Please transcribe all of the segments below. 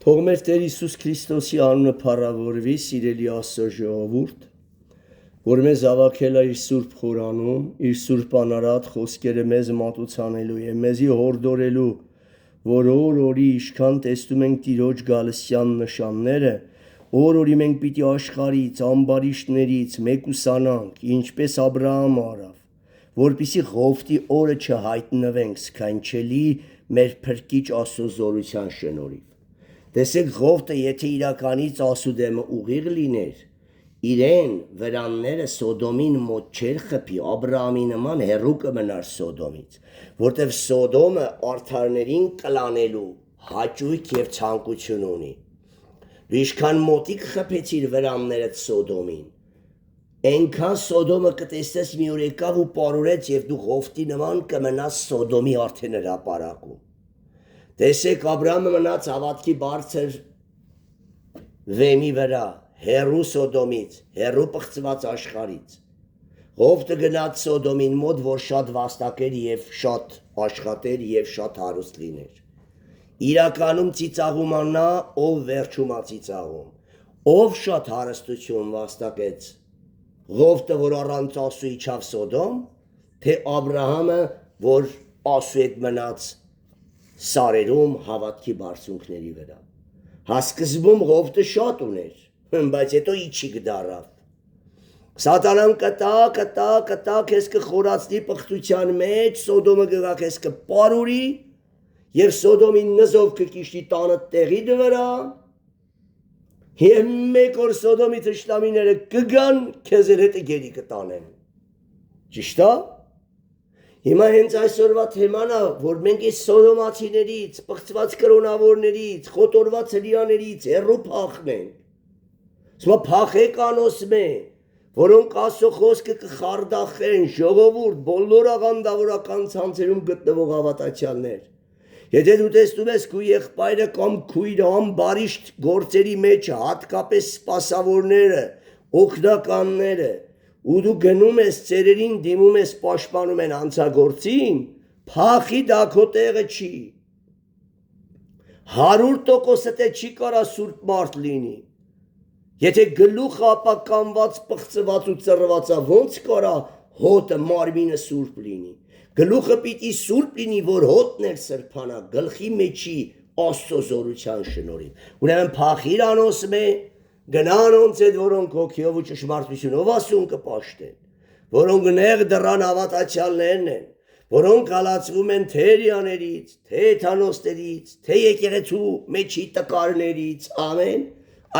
Թող մեր Տեր Հիսուս Քրիստոսի անունը փառավորվի, սիրելի Աստծո ժողովուրդ, որ մեզ ավաքել է իր սուրբ խորանում, իր սուրբ անարատ խոսքերը մեզ մատուցանելու եւ մեզի հորդորելու, որ օր-օրի ինչքան տեսնում ենք Տիրոջ գալստյան նշանները, օր-օրի մենք պիտի աշխարհից, ամբարիշտներից մեկուսանանք, ինչպես Աբրահամը արավ, որպիսի Ղովտի օրը չհայտնվենք սքանչելի մեր փրկիչ Աստծո զորության շնորհիվ։ Տեսեք Ղովտը, եթե իրականից ասուդեմը ուղիղ լիներ, իրեն վրանները Սոդոմին մոտ չէր խփի, Աբրահամի նման հեռու կմնար Սոդոմից, որտեվ Սոդոմը արդարներին կլանելու հաճույք եւ ցանկություն ունի։ Դու ինչքան մոտիկ խփեցիր վրաններդ Սոդոմին, այնքան Սոդոմը կտեսնես մի օր եկավ ու պարուրեց եւ դու Ղովտի նման կմնաս Սոդոմի արդեն հրապարակում։ Տեսեք Աբրահամը մնաց հավատքի բարձր վեմի վրա, հեռու Սոդոմից, հեռու պղծված աշխարհից։ Ղովտը գնաց Սոդոմին մոտ, որ շատ վաստակեր եւ շատ աշխատեր եւ շատ հարուստ լիներ։ Իրականում ծիծաղում աննա, ով վերջում ծիծաղում, ով շատ հարստություն վաստակեց։ Ղովտը, որ առանց Աստծո իջավ Սոդոմ, թե Աբրահամը, որ Աստծո հետ մնաց սարերում հավատքի բարձունքների վրա։ Հասկզբում Ղովտը շատ ուներ, բայց հետո իջիկ դարավ։ Սատանան կտա, քեզ կխորացնի պղծության մեջ, Սոդոմը գա քեզ կպարուրի, եւ Սոդոմին նզով կկիշտի տանը տեղի վրա, եւ մեկ օր Սոդոմի թշնամիները կգան, քեզ հետ գերի կտանեն։ Ճիշտ է։ Հիմա հենց այսօրվա թեման է, որ մենք այս սոդոմացիներից, պղծված կրոնավորներից, խոտորված հրեաներից հեռու փախնենք։ Սա փախեք անոսմ է, որոնք Աստծո խոսքը կխարդախեն, ժողովուրդ, բոլոր աղանդավորական ցանցերում գտնվող հավատացյալներ։ Եթե դու տեսնում ես քո եղբայրը կամ քույրը ամբարիշտ գործերի մեջ, հատկապես սպասավորները, օգնականները, ու դու գնում ես ծերերին դիմում ես պաշտպանում են անցագործին, փախի դա քո տեղը չի։ 100% չի կարա սուրբ մարդ լինի։ Եթե գլուխը ապականված, պղծված ու ծռված է, ոնց կարա հոտը մարմինը սուրբ լինի։ Գլուխը պիտի սուրբ լինի, որ հոտն էլ սրբանա, գլխի մեջի Աստծո զորության շնորհիվ։ Ուրեմն փախիր անոսմ է, գնան ոնց այդ որոնք հոգիով ու ճշմարտությունով ասուն կպաշտեն, որոնք նեղ դռան հավատացյալներն են, որոնք հալածվում են թե հրեաներից, թե հեթանոստերից, թե եկեղեցու մեջի տկարներից, ամեն,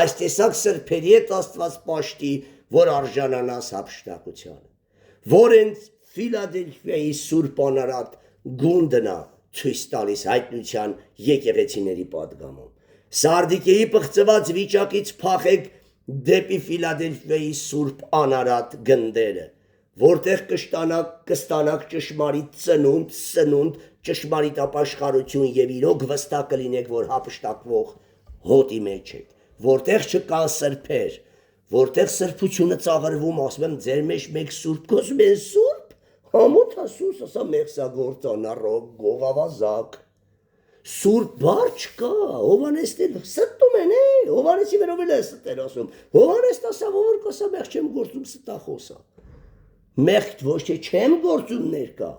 այս տեսակ սրբերի հետ Աստված պաշտի, որ արժանանաս հափշտակությանը, որ հենց Ֆիլադելֆիայի սուրբ անարատ գունդն է ցույց տալիս հայտնության եկեղեցիների պատգամում։ Սարդիկեի պղծված վիճակից փախեք դեպի Ֆիլադելֆիայի սուրբ անարատ գնդերը, որտեղ կստանաք ճշմարիտ սնունդ, ճշմարիտ ապաշխարություն եւ իրոք վստահ կլինեք, որ հափշտակվող հոտի մեջ եք, որտեղ չկան սրբեր, որտեղ սրբությունը ծաղրվում, ասում եմ ձեր մեջ մեկ սուրբ, կոզում են սուրբ, համոթ ասուս, ասա մեղսագործանառոք, գողավազակ, սուրբ բար չկա, Հովանեսն էլ ստում են, Հովանեսի վերով էլ է ստել ասում, Հովանեսն ասա, որ կասա մեղ չեմ գործում ստախոսա, մեղ ոչ թե չեմ գործում ներկա,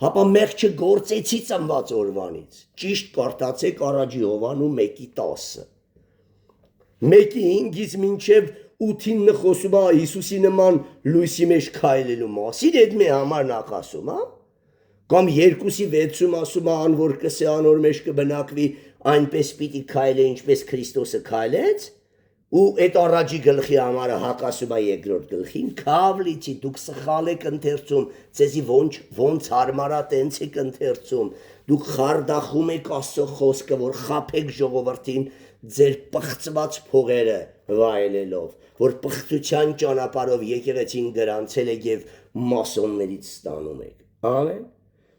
հապա մեղ չգործեցի ծնված օրվանից, ճիշտ կարդացեք առաջի Հովանու 1:10, 1:5-ից մինչև 8-ին խոսում է Հիսուսի նման լույսի մեջ քայլելու մասին, այդ մի համար նախ ասում, կամ 2:6-ում ասում է ան որ կսե անոր մեջ կբնակվի, այնպես պիտի քայլե, ինչպես Քրիստոսը քայլեց, ու այդ առաջի գլխի համարը հակասում է երկրորդ գլխին, քավլիցի դուք սխալ եք ընթերցում, ցեզի ոնց հարմարա տենց եք ընթերցում, դուք խարդախում եք Աստծո խոսքը, որ խափեք ժողովրդին ձեր պղծված փողերը վայելելով, որ պղծության ճանապարհով եկեղեցին գրանցել եք եւ մասոններից ստանում եք։ Ամեն։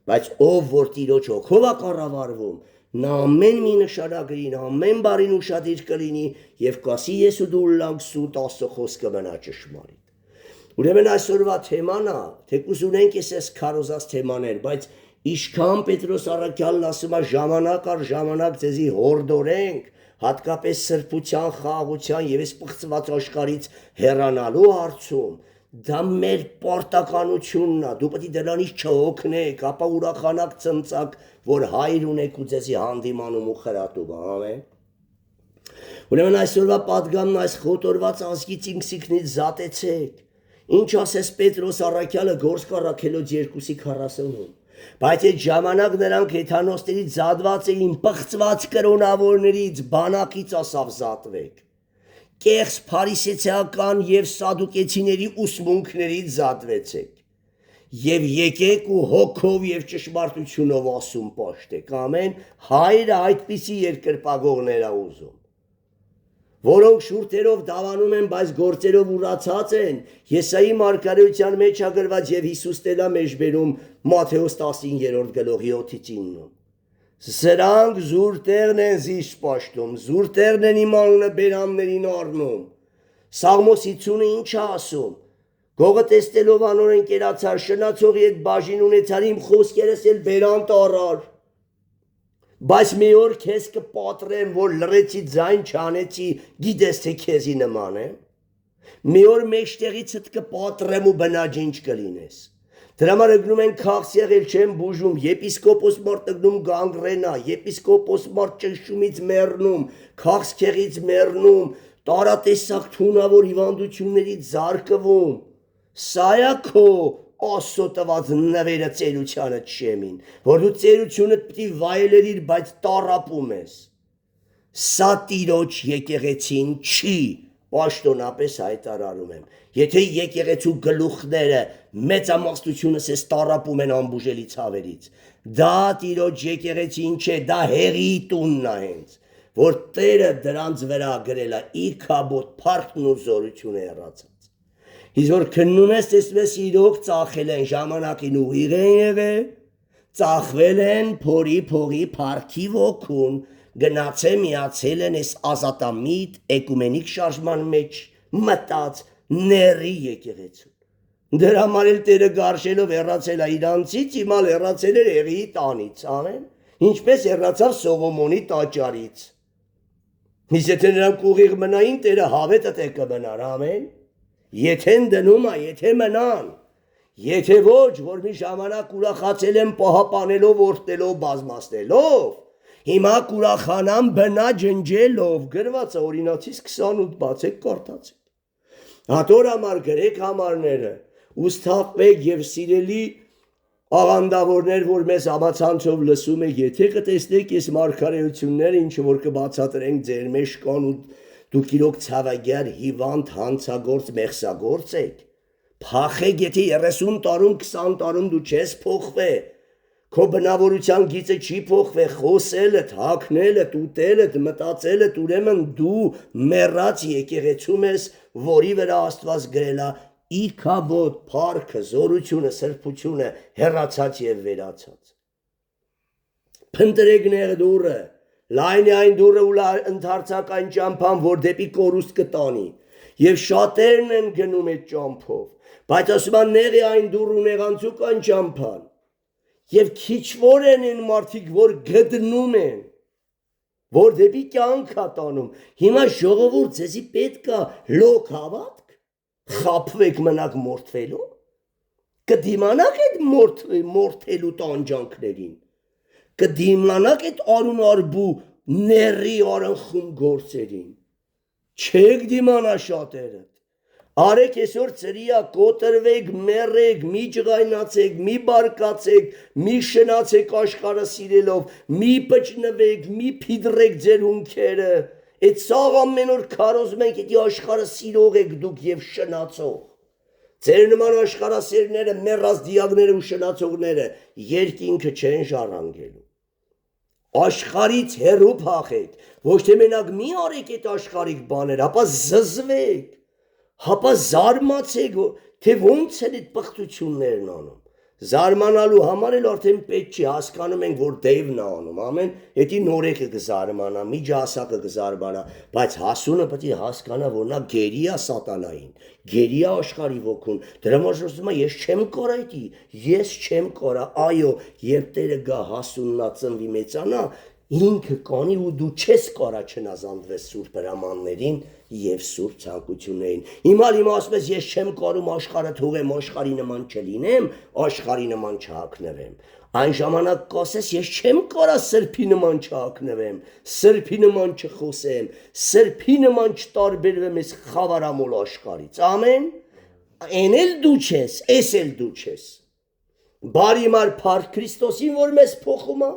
Բայց ով որ Տիրոջ հոգով է կառավարվում, նա ամեն մի նշանագրին, ամեն բառին ուշադիր կլինի եւ կասի ես ու դու լավ սուտ Աստծո խոսքը մնա ճշմարիտ։ Ուրեմն այսօրվա թեման է, թեկուզ ունենք ես քարոզած թեմաներ, բայց Իշքան Պետրոս առաքյալն ասում է ժամանակ առ ժամանակ ձեզի հորդորենք, հատկապես սրբության, խաղաղության եւ այս պղծված աշխարհից հեռանալու հարցում, դա մեր պարտականությունն է, դու պետք է դրանից չհոգնեք, ապա ուրախանաք ծնծակ, որ հայր ունեք ու ձեզի հանդիմանում ու խրատում, ամեն։ Ուրեմն այսօրվա պատգամն այս խոտորված ազգից ինքսիքնից զատեցեք, ինչ ասես Պետրոս առաքյալը գործ կառաքելոց 2:40-ում, բայց այդ ժամանակ նրանք հեթանոսներից զատված էին, պղծված կրոնավորներից, բանակից ասավ զատվեք, կեղծ փարիսեցիական եւ սադուկեցիների ուսմունքներից զատվեցեք, եւ եկեք ու հոգով եւ ճշմարտությունով ասում պաշտեք, ամեն, հայրը այդպիսի երկրպագողներ է ուզում, որոնք շուրթերով դավանում են, բայց գործերով ուրացած են, Եսայի մարգարեության մեջ է գրված եւ Հիսուս տելա մեջ բերում Մատթեոս 19:7-9-ում։ Սրանք զուրտերն են զիշ պաշտում, զուրտերն են իմ անունը բերաններին առնում։ Սաղմոս 50-ը ինչ է ասում։ Գողը տեսնելով անորեն կերացար, շնացողի հետ բաժին ունեցար, իմ խոսքերս էլ բերան տարար։ Բայց մի օր քեզ կպատրեմ, որ լռեցի ձայն չանեցի, գիտես թե քեզի նման է։ Մի օր մեջտեղիցդ կպատրեմ ու բնաջինչ կլինես։ Դրա համար գնում են քաղց եղել չեն բուժում, եպիսկոպոս մարդ գնում գանգրենա, եպիսկոպոս մարդ ճնշումից մեռնում, քաղցքեղից մեռնում, տարատեսակ թունավոր հիվանդություններից զարկվում։ Սա է քո Աստծո տված նվերը ծերությանը չեմին, որ դու ծերությունդ պիտի վայելիր, բայց տառապում ես։ Սա Տիրոջ եկեղեցին չի, պաշտոնապես հայտարարում եմ։ Եթե եկեղեցու գլուխները մեծամասնությունս էս տառապում են անբուժելի ցավերից, դա Տիրոջ եկեղեցին չէ, դա հեղի տունն է հենց, որ Տերը դրանց վրա գրել է իքաբոտ փառքն ու զորությունը հեռացած։ Իսկ որ քննում ես, տեսնում ես իրոք ծախել են ժամանակին ուղիղ են եղել, ծախվել են փողի փառքի ոգուն, գնացել միացել են այս ազատամիտ էկումենիկ շարժման մեջ մտած ների եկեղեցուն։ Դրա համար էլ Տերը գարշելով հեռացել է իրանցից, հիմա հեռացել էր Հեղիի տանից, ամեն, ինչպես հեռացավ Սողոմոնի տաճարից։ Իսկ եթե նրանք ուղիղ մնային, Տերը հավետը թե կմնար, ամեն։ Եթե դնում է, եթե մնան, եթե ոչ, որ մի ժամանակ ուրախացել են պահապանելով, օրհնելով, բազմացնելով, հիմա կուրախանան բնա ջնջելով, գրված է Օրինացիս 28, բացեք կարդացեք։ Հատոր համար գրեք համարները, ուսթափեք եւ սիրելի աղանդավորներ, որ մեզ համացանցով լսում եք, եթե կտեսնեք այս մարգարեությունները, ինչ որ կբացատրենք ձեր մեջ կան ու դուք իրոք ցավագյար, հիվանդ, հանցագործ, մեղսագործ եք, փախեք, եթե 30 տարում, 20 տարում դու չես փոխվել, քո բնավորության գիծը չի փոխվել, խոսելդ, հագնելդ, ուտելդ, մտածելդ, ուրեմն դու մեռած եկեղեցում ես, որի վրա Աստված գրել է իքաբոտ փառքը, զորությունը, սրբությունը, հեռացած եւ վերացած։ Փնտրեք ներ դուրը, լայն է այն դուրը ու ընդարձակ այն ճամփան, որ դեպի կորուստ կտանի, եւ շատերն են գնում այդ ճամփով, բայց ասում են նեղի այն դուռ ու նեղանցուկ այն ճամփան, եւ քիչվոր են այն մարդիկ, որ գդնում են, որ դեպի կյանք է տանում։ Հիմա ժողովուրդ, ձեզի պետք է լոկ հավատք, խաբվեք մնաք մորթվելու, կդիմանաք այդ մորթելու տանջանքներին, կդիմանաք այդ արուն արբու ների արանխում գործերին, չեք դիմանա շատերը, արեք այսօր ծրիա, կոտրվեք, մեռեք, մի ջղայնացեք, մի բարկացեք, մի շնացեք աշխարհը սիրելով, մի պճնվեք, մի փիդրեք ձեր հունքերը, այդ սաղ ամեն օր քարոզում ենք, եթե աշխարհը սիրող եք դուք եւ շնացող, ձեր նման աշխարհասերները, մեռած դիակները ու շնացողները երկինքը չեն ժառանգելու, աշխարից հեռու փախեք, ոչ թե մենակ մի արեք այդ աշխարհիկ բաներ, ապա զզվեք, հապա զարմացեք, թե ոնց են այդ պղտություններն անում, զարմանալու համար էլ արդեն պետք չի, հասկանում ենք, որ Դեյվն է անում, ամեն, էդի նորեկը կզարմանա, միջահասակը կզարմանա, բայց հասունը պետք է հասկանա, որ նա գերի է սատանային, գերի է աշխարհի ոգուն, դրա համար ասում է, ես չեմ կորա էդի, ես չեմ կորա, այո, երբ Տերը գա հասուննա ծնվի մեծանա, ինքը կանի ու դու չես կարա չնազանդվես սուրբ հրամաններին եւ սուրբ ցանկություններին։ Հիմա ասում ես ես չեմ կարում աշխարհը թողեմ, աշխարհի նման չլինեմ, աշխարհի նման չհագնվեմ։ Այն ժամանակ կասես ես չեմ կարա սրբի նման չհագնվեմ, սրբի նման չխոսեմ, սրբի նման չտարբերվեմ այս խավարամոլ աշխարհից։ Ամեն։ Այն էլ դու չես, էս էլ դու չես։ Բարի մար փառք Քրիստոսին, որ մեզ փոխում է։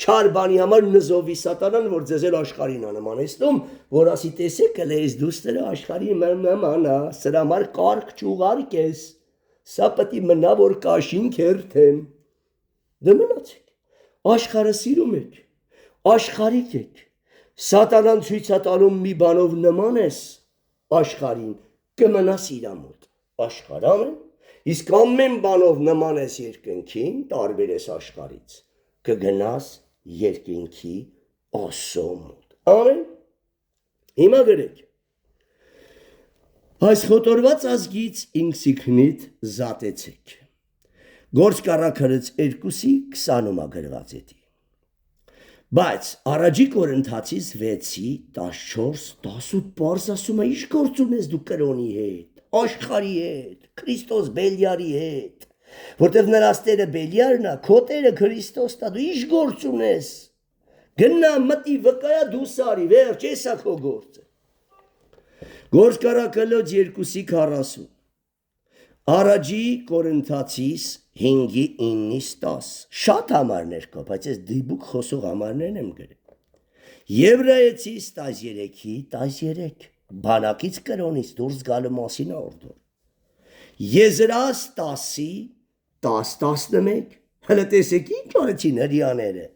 Չար բանի համար նզովի սատանան, որ ձեզ էլ աշխարհին է նմանեցնում, որ ասի տեսեք էլ այս դուստերը աշխարհի նման է, սրա համար կարգ չուղարկ ես, սա պետք է մնա որ կաշին քերթեմ։ Դե մնացեք, աշխարհը սիրում եք, աշխարհիկ եք, սատանան ցույց է տալում մի բանով նման ես աշխարհին, կմնաս իրա մոտ, աշխարհ ամեն, իսկ ամեն բանով նման ես երկնքին, տարբեր ես աշխարհից, կգնաս երկինքի Աստծո մոտ։ Ամեն։ Հիմա գրեք։ Այս խոտորված ազգից ինքսիքնիդ զատեցեք։ Գործ կառաքրից 2:20-ում գրված է։ Բայց առաջի Կորինթացիս 6:14-18 պարզ ասում է ինչ գործ ունես դու կրոնի հետ, աշխարհի հետ, Քրիստոս Բելիարի հետ, որտեղ նրա տերը Բելիարն է, քո տերը Քրիստոսն է, դու ինչ գործ ունես։ Գնա մտի վկայա դու սարի, վերջ, էսա քո գործը։ Գործ կառաքելոց 2:40 Առաջի Կորինթացիս 5:9-10 շատ համարներ կա, բայց ես դիբուկ խոսող համարներն եմ գրել։ Եբրայեցիս 13:13 բանակից կրոնից դուրս գալու մասին է օրդոր։ Եզրას 10:10-11 հələ տեսեք ինչ արեցին հрьяաները։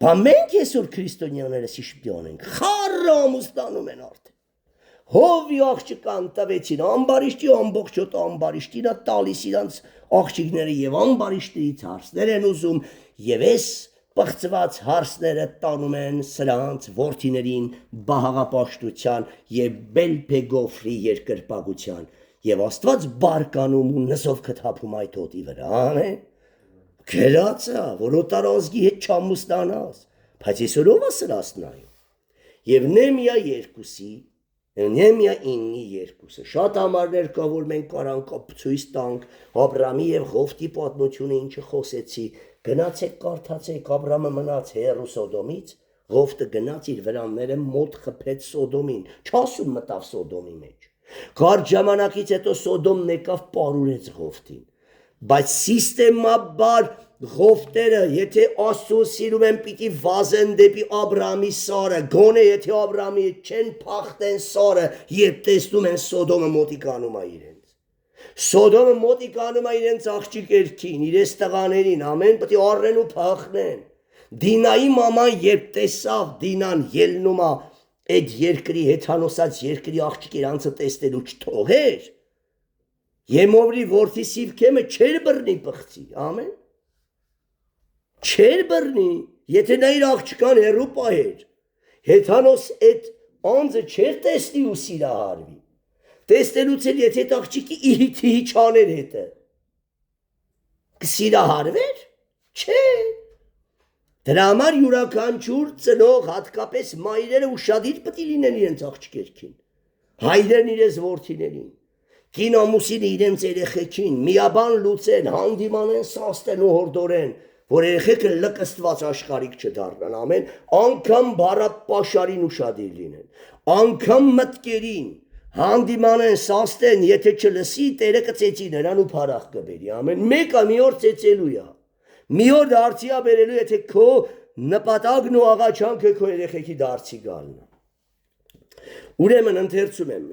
Բա մենք այսօր քրիստոնյաները ինչ պիտի անենք։ Խառը ամուսնանում են արդեն։ Հովի աղջկան տվեցին ամբարիշտի ամբողջոտ ամբարիշտինա տալիս իրանց աղջիկները եւ ամբարիշտից հարսներ են ուզում եւ այս պղծված հարսները տանում են սրանց որդիներին բահաղապաշտության եւ բելփեգոֆրի երկրպագության եւ Աստված բարկանում ու նսով կթափում այդ օդի վրա, ամեն։ Գրածա, որ օտարազգի հետ չամուսնանաս, բայց այսօր ով է սրած նայում։ Եվ Նեմիա 9:2 շատ համարներ կա, որ մենք կարանք ցույց տանք Աբրամի եւ Ղովտի պատմությունը, ինչը խոսեցի, գնացեք կարդացեք, Աբրամը մնաց հեռու Սոդոմից, Ղովտը գնաց իր վրանները մոտ խփեց Սոդոմին, չասում մտավ Սոդոմի մեջ։ Կարճ ժամանակից հետո Սոդոմն եկավ պարուրեց Ղովտին, բայց սիստեմաբար Ղովտերը, եթե Աստծուն սիրում են, պիտի վազեն դեպի Աբրամի սարը, գոնե եթե Աբրամի չեն փախտեն սարը, երբ տեսնում են Սոդոմը մոտիկանում է իրենց։ Սոդոմը մոտիկանում է իրենց աղջիկերքին, իրենց տղաներին, ամեն պետք է առնեն ու փախնեն։ Դինայի մաման երբ տեսավ Դինան ելնում է այդ երկրի հեթանոսած երկրի աղջիկերանցը տեսնելու չթողեր, Եմովրի որդի Սիվքեմը չեր բռնի պղծի, ամեն։ Չեր բռնի, եթե նա իր աղջկան հեռու պահեր, հեթանոս այդ անձը չեր տեսնի ու սիրահարվի, տեսնելուց էլ եթե այդ աղջիկի իհիթի չաներ հետը, կսիրահարվեր, չէ, դրա համար յուրաքանչյուր ծնող հատկապես մայրերը ուշադիր պետք է լինեն իրենց աղջիկերքին, հայրերն իրենց որդիներին, կին ամուսինը իրենց երեխեքին, միաբան լուծեն, հանդիմանեն, սաստեն ու հորդորեն, որ երեխեքը լկստված աշխարհիկ չդառնան, ամեն, անգամ բառապաշարին ուշադիր լինեն, անգամ մտքերին, հանդիմանեն, սաստեն, եթե չլսի, տերը կծեծի նրան ու փարախ կբերի, ամեն, մեկը մի օր ծեծելու է, մի օր դարձի է բերելու, եթե քո նպատակն ու աղաչանքը քո երեխեքի դարձի գալն է։ Ուրեմն ընթերցում եմ,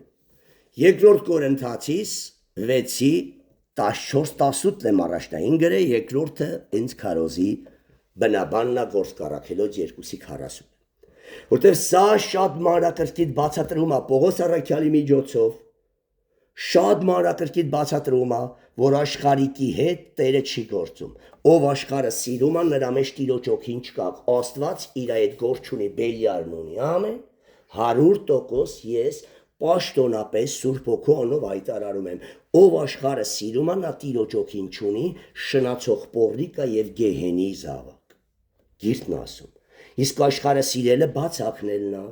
Երկրորդ Կորինթացիս 6:14-18 եմ առաջնային գրել, երկրորդը ինձ քարոզի բնաբաննա Գործ կառաքելոց 2:40, որտեղ սա շատ մանրակրկիտ բացատրում է Պողոս առաքյալի միջոցով, շատ մանրակրկիտ բացատրում է, որ աշխարհիկի հետ Տերը չի գործում, ով աշխարհը սիրում է, նրա մեջ Տիրոջ օգին չկա, Աստված իր այդ գործ ունի, Բելիարն ունի, ամեն, 100% ես պաշտոնապես Սուրբ Հոգու անով հայտարարում եմ, ով աշխարհը սիրում է, նա Տիրոջ օգին չունի, շնացող պոռնիկ է եւ գեհենի զավակ։ Գիրքն ասում, Իսկ աշխարհը սիրելը բացակնելն է,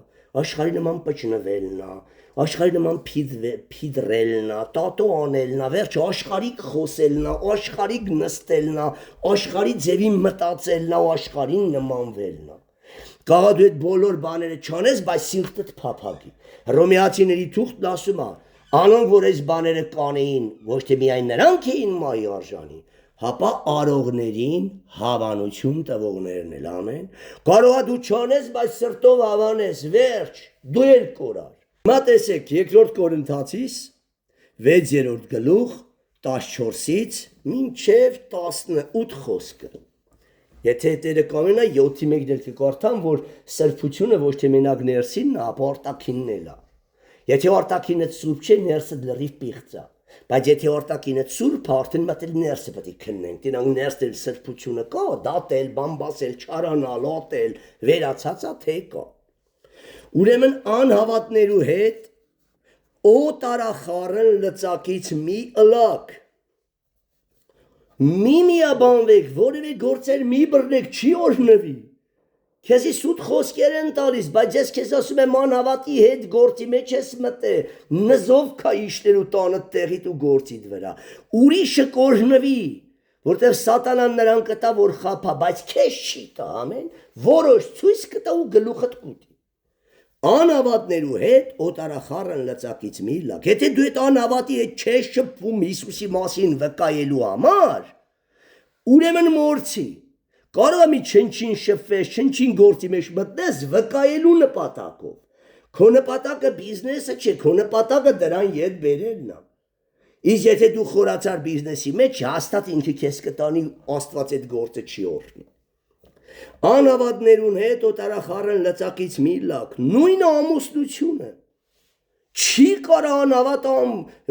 աշխարհի նման պճնվելն է, աշխարհի նման փիդրելն է, տատո անելն է, վերջը աշխարհիկ խոսելն է, աշխարհիկ նստելն է, աշխարհի ձևի մտածելն է, աշխարհին նմանվելն է։ Կարող դու այդ բոլոր բաները չանես, բայց սիրտդ փափագի։ Հռոմեացիների թուղթն ասում է, անոնք որ այս բաները կանեին, ոչ թե միայն նրանք էին մայի արժանի, հապա արողներին հավանություն տվողներն էլ, ամեն։ Կարող է դու չանես, բայց սրտով հավանես, վերջ, դու էլ կորար։ Հիմա տեսեք, 2 Կորինթացիս 6-րդ գլուխ 14-ից մինչև 18 խոսքը։ Եթե Տերը կամենա 7-1 դեր կկարդամ, որ սրբությունը ոչ թե մենակ ներսինն է, ապա արտաքինն էլ է։ Եթե արտաքինը սուրբ չէ, ներսը լրիվ պիղծ է։ Բայց եթե արտաքինը սուրբ է, արդեն մտել ներսը պետք է քննենք։ Դրանք ներսել սրբությունը կա, դատել, բամբասել, չարանալ, ատել, վերացածա թե կա։ Ուրեմն անհավատներու հետ օտարախառն լծակից մի ըլակ։ Մի միաբանվեք, որևէ գործեր մի բռնեք, չի օրհնվի։ Քեզի սուտ խոսքեր են տալիս, բայց ես քեզ ասում եմ անհավատի հետ գործի մեջ ես մտե, նզով կա իշներու տանը տեղիդ ու գործիդ վրա։ Ուրիշը կօրհնվի, որտեղ սատանան նրան կտա, որ խափա, բայց քեզ չի տա, ամեն, որոշ ցույց կտա ու գլուխդ կուտի։ Անհավատներու հետ օտարախառն լծակից մի լակ։ Եթե դու այդ անհավատի հետ չես շփվում Հիսուսի մասին վկայելու համար, ուրեմն մորցի։ Կարող է մի չնչին շփվես, չնչին գործի մեջ մտնես վկայելու նպատակով։ Քո նպատակը բիզնեսը չէ, քո նպատակը դրան ետ բերելն է։ Իսկ եթե դու խորացար բիզնեսի մեջ, հաստատ ինքը քեզ կտանի Աստված այդ գործը չի օրհնի։ Անհավատներուն հետ օտարախառն լծակից մի լակ, նույն ամուսնությունը չի կարա անհավատ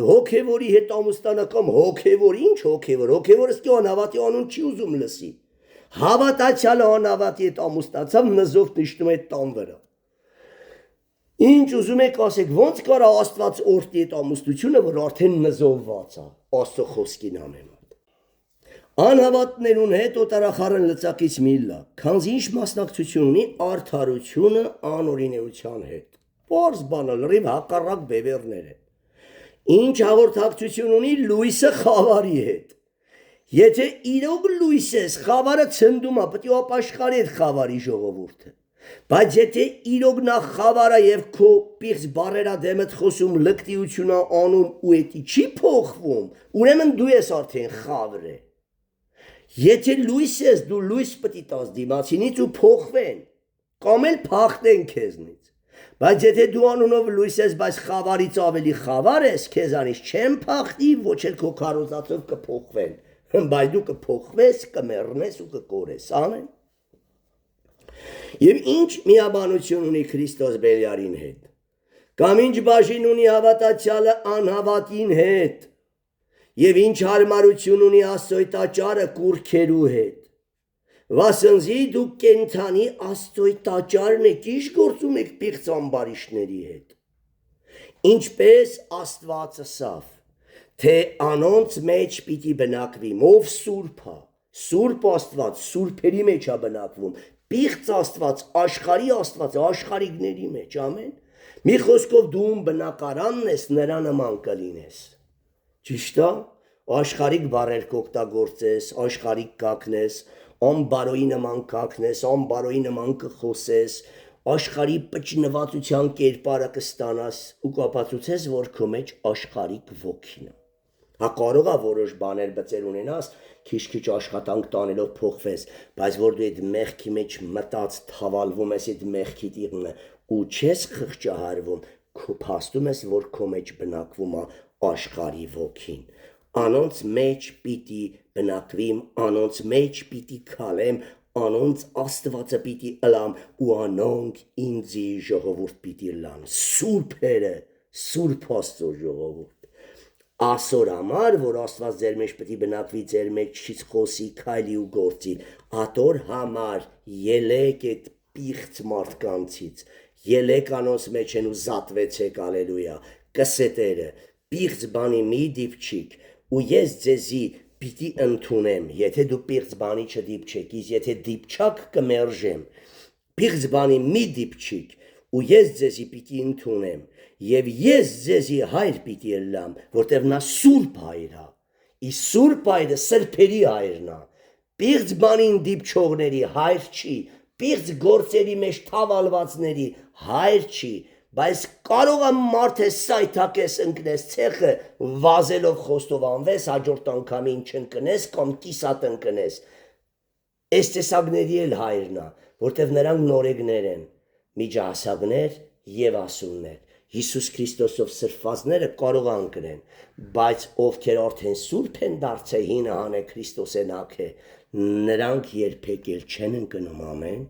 հոգևորի հետ ամուսնանա կամ հոգևոր, ինչ հոգևոր, հոգևորը սկի անհավատի անուն չի ուզում լսի, հավատացյալը անհավատի հետ ամուսնացավ, նզով նշնում է տան վրա, ինչ ուզում եք ասեք, ոնց կարա Աստված օրհնի այդ ամուսնությունը, որ արդեն նզովված է, Աստծո խոսքին ամեն։ Անհավատներուն հետ օտարախառն լծակից մի լակ, քանզի ինչ մասնակցություն ունի արդարությունը անօրինեության հետ։ Պարզ բանը լրիվ հակառակ բևեռներ են։ Ինչ հաղորդակցություն ունի լույսը խավարի հետ։ Եթե իրոք լույս ես, խավարը ցնդում է, պետք է ապաշխարի այդ խավարի ժողովուրդը։ Բայց եթե իրոք նա խավարը եւ քո պիղծ բարերա դեմդ խոսում լկտիությունա անում ու էտի չի փոխվում, ուրեմն դու ես արդեն խավրը։ Եթե լույս ես, դու լույս պետք է տաս դիմացինից ու փոխվեն, կամ էլ փախտեն քեզնից։ Բայց եթե դու անունով լույս ես, բայց խավարից ավելի խավար ես, քեզանից չեն փախտի, ոչ էլ քո քարոզածով կփոխվեն, բայց դու կփոխվես, կմեռնես ու կկորես, ամեն։ Եվ ինչ միաբանություն ունի Քրիստոս Բելիարին հետ, կամ ինչ բաժին ունի հավատացյալը անհավատին հետ, եւ ինչ հարմարություն ունի Աստծո տաճարը կուրքերու հետ։ Վասնզի դուք կենթանի Աստծո տաճարն եք, ինչ գործում եք պիղծ ամբարիշտների հետ։ Ինչպես Աստված ասավ, թե անոնց մեջ պիտի բնակվի, ով սուրբ է, սուրբ Աստված, սուրբերի մեջ է բնակվում, պիղծ Աստված, աշխարհի Աստված, աշխարհիկների մեջ, ամեն։ Մի խոսքով դու բնակարանն ես, նրա նման կլինես։ Ճիշտ է, աշխարհիկ բառեր կօգտագործես, աշխարհիկ կակնես, անբարոյի նման կակնես, անբարոյի նման կխոսես, աշխարհի պճնվածության կերպարը կստանաս ու կապացուցես, որ քո մեջ աշխարհիկ ոգին է։ Հա կարող է որոշ բաներ բծեր ունենաս, քիչ-քիչ աշխատանք տանելով փոխվես, բայց որ դու այդ մեղքի մեջ մտած թավալվում ես այդ մեղքի տիղմը ու չես խղճահարվում, քո փաստում ես, որ քո մեջ բնակվում է աշխարհի ոգին։ Անոնց մեջ պիտի բնակվիմ, անոնց մեջ պիտի քալեմ, անոնց Աստվածը պիտի ըլամ ու անոնք ինձի ժողովուրդ պիտի լան։ Սուրբերը, սուրբ Աստծո ժողովուրդ։ Ասոր համար, որ Աստված ձեր մեջ պիտի բնակվի, ձեր մեջ չի խոսի, քայլի ու գործի, ատոր համար ելեք այդ պիղծ մարդկանցից, ելեք անոնց մեջ են ու զատվեցեք, ալելույա, կսետերը, պիղծ բանի մի դիպչիկ, ու ես ձեզի պիտի ընդունեմ, եթե դու պիղծ բանի չդիպչեք, իսկ եթե դիպչակ կմերժեմ, Պիղծ բանի մի դիպչիկ, ու ես ձեզի պիտի ընդունեմ, և ես ձեզի հայր պիտի ելամ, որտև նա սուրբ հայր է, ի սուրբ հայրը սրբերի հայրն է, պիղծ բանին դիպչողների հայր չի, պիղծ գործերի մեջ թավալվածների հայր չի, բայց կարող է մարդ է սայթակես ընկնես ցեխը վազելով խոստովանվես հաջորդ անգամին չընկնես կամ կիսատ ընկնես այս տեսակների էլ հայրն է որտև նրանք նորեգներ են միջահասակներ եւ ասուններ Հիսուս Քրիստոսով սրբվածները կարող են ընկնեն բայց ովքեր արդեն սուրբ են դարձել հինը հանե Քրիստոսեն ակե նրանք երբեք էլ չեն ընկնում ամեն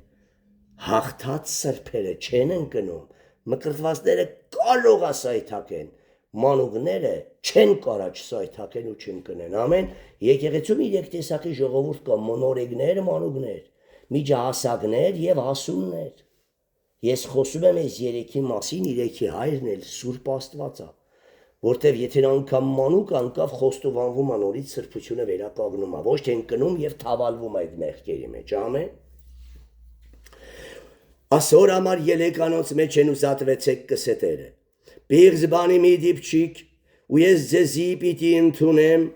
հաղթած սրբերը չեն ընկնում մկրտվածները կարող է սայթակեն մանուկները չեն կարա չսայթակեն ու չընկնեն ամեն եկեղեցում երեք տեսակի ժողովուրդ կա նորեգներ մանուկներ միջահասակներ եւ ասուններ Ես խոսում եմ այս երեքի մասին, երեքի հայրն էլ Սուրբ Աստվածա, որտեվ եթե անգամ մանուկ անկավ խոստովանվում է նորից սրբությունը վերականգնում է, ոչ թե ընկնում եւ թավալվում այդ մեղքերի մեջ, ամեն։ Ասոր համար ելեկանոց մեջ են ուզատվեցեք կսետերը։ Պիղծ բանի մի դիպչիկ, ու ես ձեզի պիտի ընդունեմ,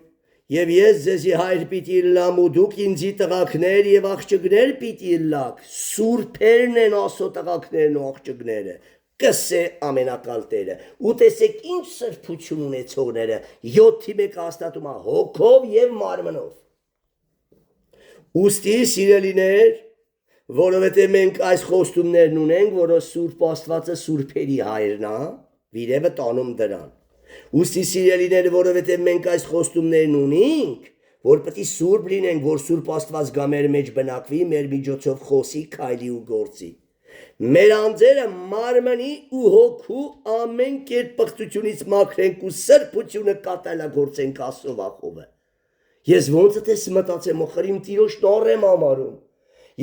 Եվ ես ձեզի հայր պիտի լամ ու դուք ինձի տղակներ և աղջիկներ պիտի լաք, սուրբերն են ասո տղակներն ու աղջիկները, կսե ամենակալտերը, ու տեսեք ինչ սրբություն ունեցողները, 7-ի մեկ հաստատում է հոգով և մարմնով։ Ուստի սիրելիներ, որովհետև մենք այս խոստումներն ունենք, որը Սուրբ Աստվածը սուրբերի հայրն է, վիրևը տանում դրան։ Ուստի սիրելիները, որովհետև մենք այս խոստումներն ունենք, որ պետք է սուրբ լինենք, որ Սուրբ Աստված գա մեր մեջ բնակվի, մեր միջոցով խոսի, քայլի ու գործի։ Մեր անձերը մարմնի ու հոգու ամեն կերպ պղծությունից մաքրենք ու սրբությունը կատարելագործենք Աստծո վախովը։ Ես ոնց էս մտածեմ, ոխր իմ Տիրոջն առեմ ամարում։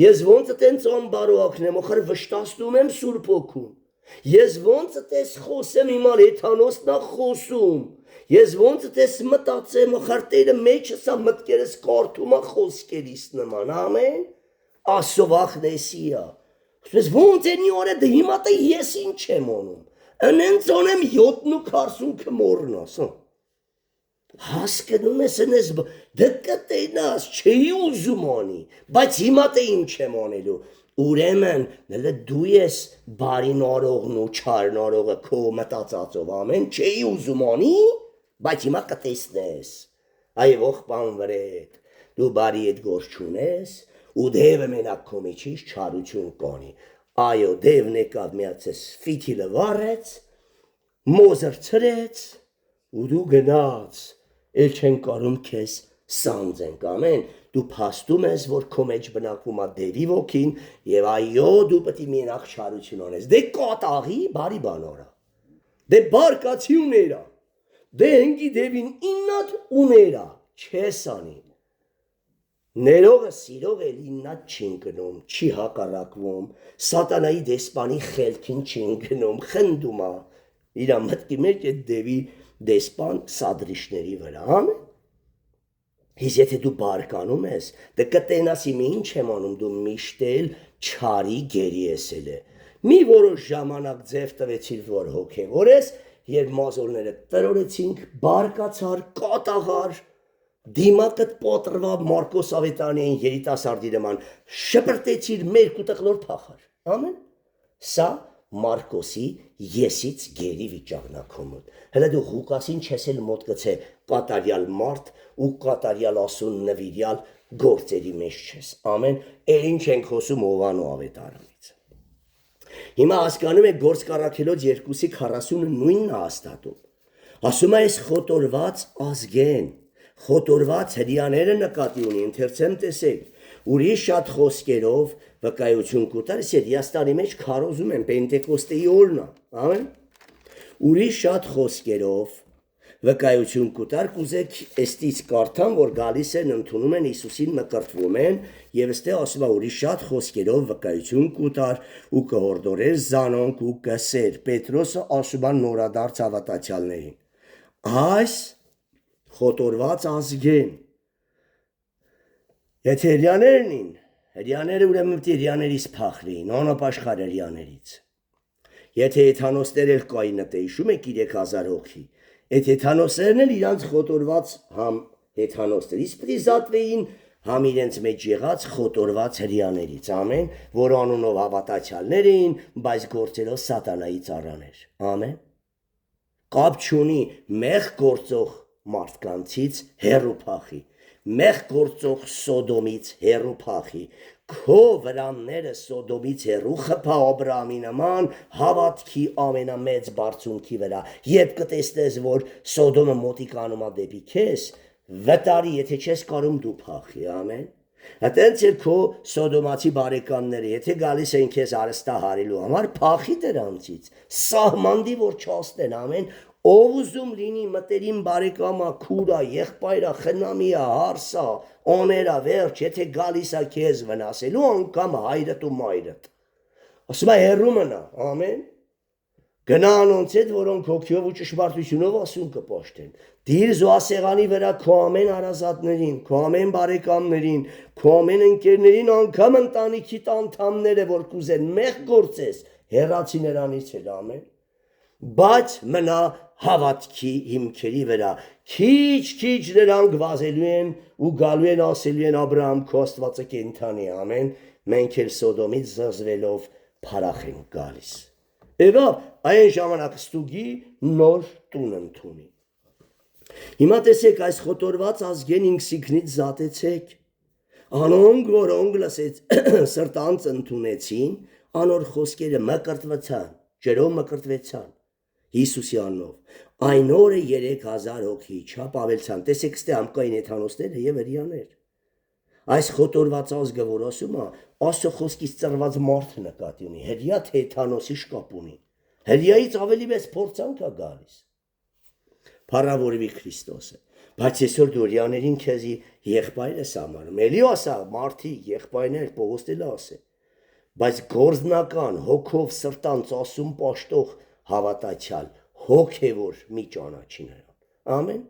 Ես ոնց էս ամբարոակնեմ, ոխր վշտացնում եմ Սուրբ Հոգուն։ Ես ոնց էս խոսեմ հիմա հեթանոսն է խոսում։ Ես ոնց էս մտածեմ խարտերը մեջս է մտքերս կարդում է խոսքերիս նման, ամեն։ Աստծո վախնեսի է։ Ես ոնց էնի օրը դե հիմա դե ես ինչ եմ անում։ Անենց անեմ 740 կմորն ասա։ Հասկանում ես ընես դե կտենաս չի ուզում անի, բայց հիմա դե ինչ եմ անելու։ Ուրեմն դու ես բարին արողն ու չարն արողը քո մտածածով ամեն չի ուզում անի, բայց հիմա կտեսնես։ Այ ողբան վրետ, դու բարի այդ գործ չունես, ու դևը մենակ քո միջից չարություն կանի։ Այո, դևն եկավ միացես ֆիթիլը վառեց, մոզր ցրեց, ու դու գնաց, էլ չեն կարում քեզ սանձենք, ամեն։ Դու փաստում ես, որ քո մեջ բնակվում է դևի ոգին, եւ այո, դու պետք է մենակ չարություն անես։ Դե կատաղի բարի բան արա։ Դե բարկացի ուներա։ Դե հնգի դևին իննատ ուներա, չես անի։ Ներողը սիրող էլ իննատ չի ընկնում, չի հակառակվում, սատանայի դեսպանի խելքին չի ընկնում, խնդում է։ Իրա մտքի մեջ այդ դևի դեսպան սադրիշների վրա, ամեն։ Իսկ եթե դու բարկանում ես, դե կտենաս իմ ինչ եմ անում, դու միշտ էլ չարի գերի ես է։ Մի որոշ ժամանակ ձև տվեցիր, որ հոգևոր ես, երբ մազոլները տրորեցինք, բարկացար, կատաղար, դիմակդ պոտրվա Մարկոս Ավետարանին երիտասարդի նման, շպրտեցիր մերկու տղլոր փախար, ամեն, սա Մարկոսի եսից գերի վիճակնակոմոտ։ Հələ դու Ղուկասին չես էլ մոտ գցե կատարյալ մարդ ու կատարյալ ասուն նվիրյալ գործերի մեջ չես։ Ամեն, էլ ինչ ենք խոսում Հովանու Ավետարանից։ Հիմա հասկանում եք գործ կառաքելոց 2:49-ն հաստատում։ Ասում է այս խոտորված ազգեն, խոտորված հրյաները նկատի ունի, ընթերցեմ տեսեք։ Ուրիշ շատ խոսքերով վկայություն կուտար, Սերիաստանի մեջ քարոզում են Պենտեկոստեի օրն է, ամեն։ Ուրիշ շատ խոսքերով վկայություն կուտար, կուզեք էստից կարդամ, որ գալիս են ընդունում են Հիսուսին մկրտվում են, եւ այստեղ ասում է ուրիշ շատ խոսքերով վկայություն կուտար ու կհորդորեր զանոնք ու կսեր։ Պետրոսը ասում է նորադարձ հավատացյալներին։ Այս խոտորված ազգեն Եթե հրյաներն են, Հրյաները ուրեմն պետք է հրյաներից փախլեին, անապաշխար հրյաներից։ Եթե հեթանոսներ էլ կային նտե, հիշում եք 3000 հոգի, այդ հեթանոսներն էլ իրանց խոտորված համ հեթանոսներից պետք է զատվեին, համ իրենց մեջ եղած խոտորված հրյաներից, ամեն, որ անունով հավատացյալներ էին, բայց գործելով սատանայի ծառաներ, ամեն։ Կապ չունի մեղ գործող մարդկանցից հեռու փախի, մեղ գործող Սոդոմից հեռու փախի, քո վրանները Սոդոմից հեռու խփա Աբրահամի նման հավատքի ամենամեծ բարձունքի վրա, երբ կտեսնես, որ Սոդոմը մոտիկանում է դեպի քեզ, վտարի, եթե չես կարում դու փախի, ամեն։ Հատենց էլ քո Սոդոմացի բարեկամները, եթե գալիս են քեզ արստահարելու համար, փախի դրանցից, սահմանդի, որ չասնեն, ամեն, ով ուզում լինի մտերիմ բարեկամա, քուրա, եղբայրա, խնամիա, հարսա, օներա, վերջ, եթե գալիս է քեզ վնասելու, անգամ հայրդ ու մայրդ։ Ասում է հեռու մնա, ամեն։ Գնա անոնց հետ, որոնք հոգիով ու ճշմարտությունով ասում կպաշտեն։ Դիր զոհասեղանի վրա քո ամեն հարազատներին, քո ամեն բարեկամներին, քո ամեն ընկերներին, անգամ ընտանիքիդ անդամները, որ կուզեն մեղ գործես, հեռացի նրանից էլ, ամեն։ Բայց մնա հավատքի հիմքերի վրա, քիչ նրանք վազելու են ու գալու են ասելու են Աբրահամ քո Աստվածը կենդանի, ամեն, մենք էլ Սոդոմից զզվելով փարախ ենք գալիս։ Եղավ այն ժամանակ ստուգի նոր տուն ընդունի։ Հիմա տեսեք այս խոտորված ազգեն ինքսիքնից զատեցեք, անոնք որոնք լսեց սրտանց ընդունեցին, անոր խոսքերը մկրտվեցան, ջրով մկրտվեցան Հիսուսի անունով, այն օրը 3000 հոգի չափ ավելցան, տեսեք ստե ամկային հեթանոսները և հրյաներ։ Այս խոտորված ազգը, որ ասում է, Աստծո խոսքից ծռված մարդ նկատի ունի, հրյա թե հեթանոսի շկապ ունի, հրյայից ավելի մեծ փորձանք է գալիս։ Փառավորվի Քրիստոսը, բայց այսօր դու հրյաներին քեզի եղբայր ես համարում, էլի ասա, մարդիկ, եղբայրներ, Պողոստելը ասե, բայց գործնական, հոգով սրտանց ասում պաշտող հավատացյալ, հոգևոր մի ճանաչի նրան, ամեն,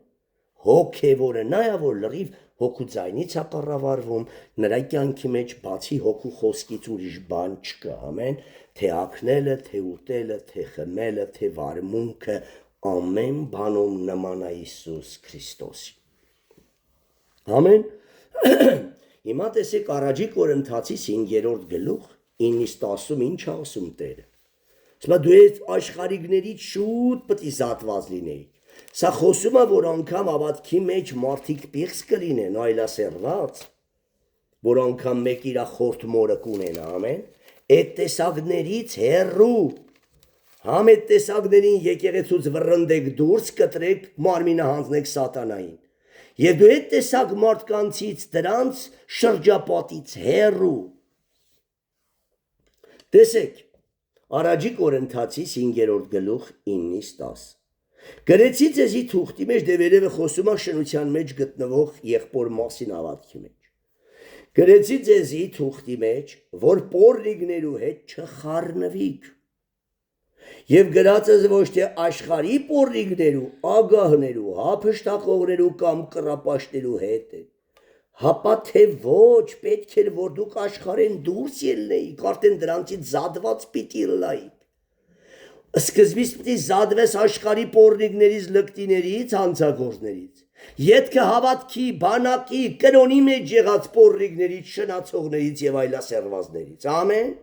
հոգևորը նայա, որ լրիվ հոգու ձայնից է կառավարվում, նրա կյանքի մեջ բացի հոգու խոսքից ուրիշ բան չկա, ամեն, թե ակնելը, թե ուտելը, թե խմելը, թե վարմունքը, ամեն բանում նման է Հիսուս Քրիստոսի։ Ամեն։ Հիմա տեսեք առաջի Կորինթացի 5-րդ գլուխ 9-10 ինչ ասում Տերը։ Սա դու այդ աշխարհիկներից շուտ պետք է զատված լինեիք։ Սա խոսում է, որ անգամ հավատքի մեջ մարդիկ պիղծ կլինեն, այլասերված, որ անգամ մեկ իր խորթ մորը կունենա, ամեն, այդ տեսակներից հեռու, համ այդ տեսակներին եկեղեցուց վռնդեք դուրս, կտրեք, մարմինը հանձնեք սատանային, և դու այդ տեսակ մարդկանցից դրանց շրջապատից հեռու։ Տեսեք, առաջի Կորինթացի 5-րդ գլուխ 9-10 Գրեցի ձեզի թուղթի մեջ դևերևը խոսում է շնության մեջ գտնվող եղբոր մասին հավատքի մեջ։ Գրեցի ձեզի թուղթի մեջ, որ պոռնիկներու հետ չխառնվիք։ Եվ գրածս ոչ թե աշխարհի պոռնիկներու, ագահներու, հափշտակողներու կամ կռապաշտներու հետ է, հապա թե ոչ, պետք էր որ դուք աշխարհեն դուրս ելնեիք, արդեն դրանցից զատված պիտի լայիք։ Սկզբից պիտի զատվես աշխարհի պոռնիկներից, լկտիներից, հանցագործներից, ետքը հավատքի, բանակի, կրոնի մեջ եղած պոռնիկներից, շնացողներից եւ այլասերվածներից, ամեն։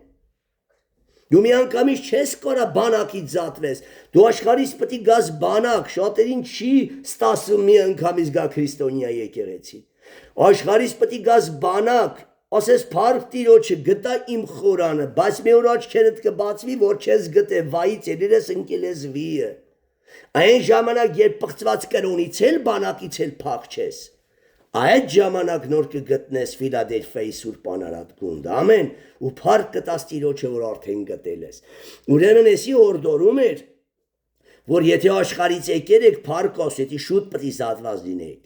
Դու միանգամից չես կարա բանակից զատվես, դու աշխարհից պիտի գաս բանակ, շատերին չի ստասում միանգամից գա քրիստոնյա եկեղեցի, աշխարհից պիտի գաս բանակ, ասես փառք Տիրոջը գտա իմ խորանը, բայց մի օր աչքերդ կբացվի, որ չես գտե, վայից ելերես ընկել ես վիը։ Այն ժամանակ, երբ պղծված կրոնից էլ բանակից էլ փախ չես, այդ ժամանակ նոր կգտնես Ֆիլադելֆիայի Սուրբ Անարատ գունդ, ամեն, ու փառք կտաս Տիրոջը, որ արդեն գտել ես։ Ուրեմն էսի հորդորում էր, որ եթե աշխարհից եկել եք, փառք ասեցի, շուտ պիտի զատված լինեք։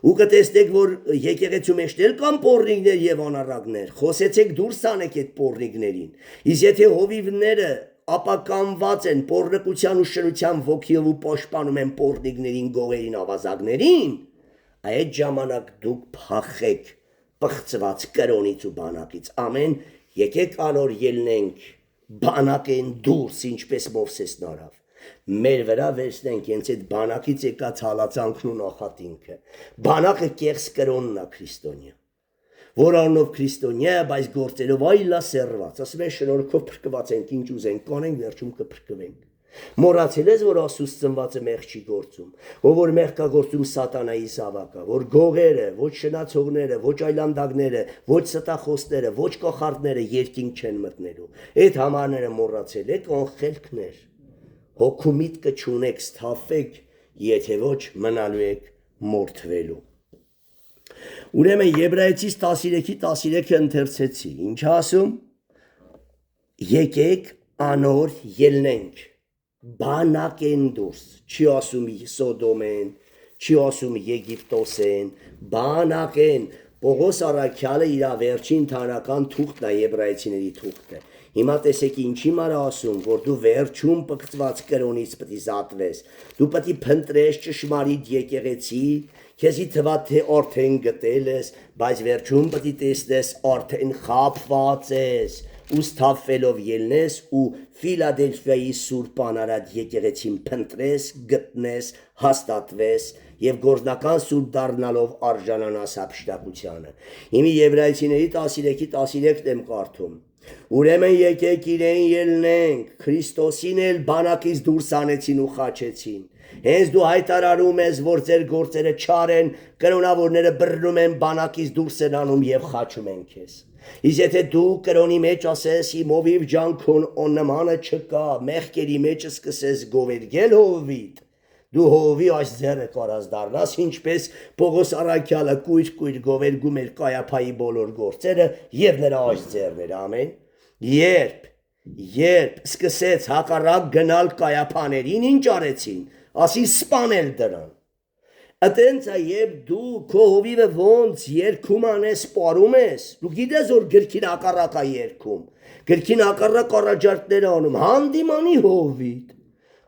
Ու կտեսնեք, որ եկեղեցու մեջ էլ կան պոռնիկներ եւ անառակներ, խոսեցեք դուրս անեք այդ պոռնիկներին, իսկ եթե հովիվները ապականված են պոռնկության ու շնության ոգիով ու պաշտպանում են պոռնիկներին, գողերին, ավազակներին, այդ ժամանակ դուք փախեք պղծված կրոնից ու բանակից, ամեն, եկեք անոր ելնենք բանակեն դուրս, ինչպես Մովսեսն արավ, մեր վրա վերցնենք հենց այդ բանակից եկած հալածանքն ու նախատինքը, բանակը կեղծ կրոնն է քրիստոնյա, որ անով քրիստոնյա, բայց գործերով այլա սերված, ասում են շնորհքով փրկված ենք, ինչ ուզենք կանենք, վերջում կփրկվենք։ Մոռացել ես, որ Աստծուց ծնվածը մեղք չի գործում, ով որ մեղք կա գործում սատանայի զավակը, որ գողերը, ոչ շնացողները, ոչ այլանդակները, ոչ ստախոսները, ոչ կախարդները երկինք չեն մտնելու։ Այդ համարները մոռացել եք, անխելքներ։ Հոգու միտքը չունեք, սթափեք, եթե ոչ մնալու եք մորթվելու։ Ուրեմն Եբրայեցիս 13:13 ընթերցեցի, ինչ ասում, եկեք անոր ելնենք, բանակեն դուրս, չի ասում Սոդոմեն, չի ասում Եգիպտոսեն, բանակեն, Պողոս առաքյալը իր վերջին թանական թուղթն է, Եբրայեցիների թուղթը, հիմա տեսեք ինչի մար ասում, որ դու վերջում պղծված կրոնից պետք է զատվես, դու պետք է փնտրես ճշմարիտ եկեղեցի, քեզի թվա թե արդեն գտել ես, բայց վերջում պետք է տեսնես արդեն խաբված ես, ու սթափվելով ելնես ու Ֆիլադելֆիայի Սուրբ Անարատ եկեղեցին փնտրես, գտնես, հաստատվես եւ գործնական սուրբ դառնալով արժանանաս հափշտակությանը։ Հիմի Եբրայեցիների 13:13-ն եմ կարդում։ Ուրեմն եկեք իրեն ելնենք, Քրիստոսին էլ բանակից դուրս անեցին ու խաչեցին։ Հենց դու հայտարարում ես, որ ձեր գործերը չար են, կրոնավորները բռնում են, բանակից դուրս են անում եւ խաչում են քեզ։ Իսկ եթե դու կրոնի մեջ ասես, իմ հովիվ ջանքոն նմանը չկա, մեղքերի մեջ սկսես գովերգել հովիդ, դու հովի այս ձեռը կարաս դառնաս, ինչպես Պողոս առաքյալը կույր գովերգում էր Կայափայի բոլոր գործերը եւ նրա այս ձեռն էր, ամեն։ Երբ սկսեց հակառակ գնալ Կայափաներին, ինչ արեցին, ասի սպանել դրան։ Ատենց է, երբ դու քո հովիվը ոնց երգում անես, պարում ես, դու գիտես, որ գրքին հակառակ է երգում, գրքին հակառակ առաջարկներ անում, հանդիմանի հովիդ։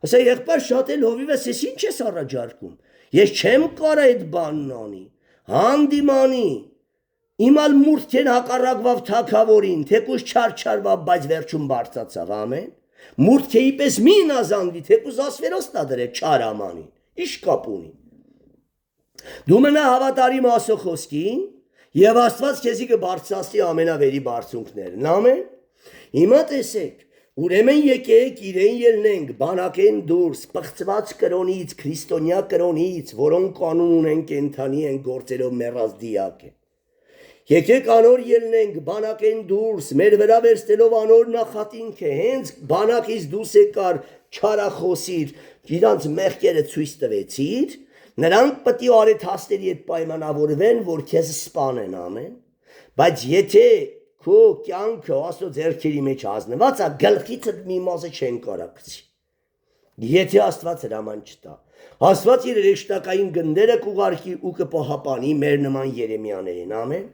Ասա եղբայր շատ էլ հովիվս, ես ինչ ես առաջարկում, ես չեմ կարա այդ բանն անի, հանդիմանի, իմալ մուրդքեն հակառակվավ թագավորին, թեկուզ չարչարվավ, բայց վերջում բարձացավ, ամեն, մուրդքեի պես մի նազանդվի, թեկուզ ասվերոստա դրեք չարամանին, իշ կապ ունի։ Դու մնա հավատարիմ Աստծո խոսքին եւ Աստված քեզի կբարձրացնի ամենավերի բարձունքներն, ամեն։ Հիմա տեսեք, ուրեմն եկեք իրեն ելնենք, բանակեն դուրս, պղծված կրոնից, քրիստոնյա կրոնից, որոնք կանոն ունեն, կենթանի են, գործերով մեռած դիակ են։ Եկեք անոր ելնենք, բանակեն դուրս, մեր վրա վերցնելով անոր նախատինքը, հենց բանակից դուրս եկար չարախոսիր, իրանց մեղքերը ցույց տվեցիր, նրանք պետք է արեթաստերի հետ պայմանավորվեն, որ քեզ սպանեն, ամեն, բայց եթե քո կյանքը Աստծո ձեռքերի մեջ ազնված է, գլխիցդ մի մասը չեն կարա գցի։ Եթե Աստված հրաման չտա, Աստված իր ռեշտակային գնդերը կուղարկի ու կպահապանի մեր նման Երեմիաներին, ամեն։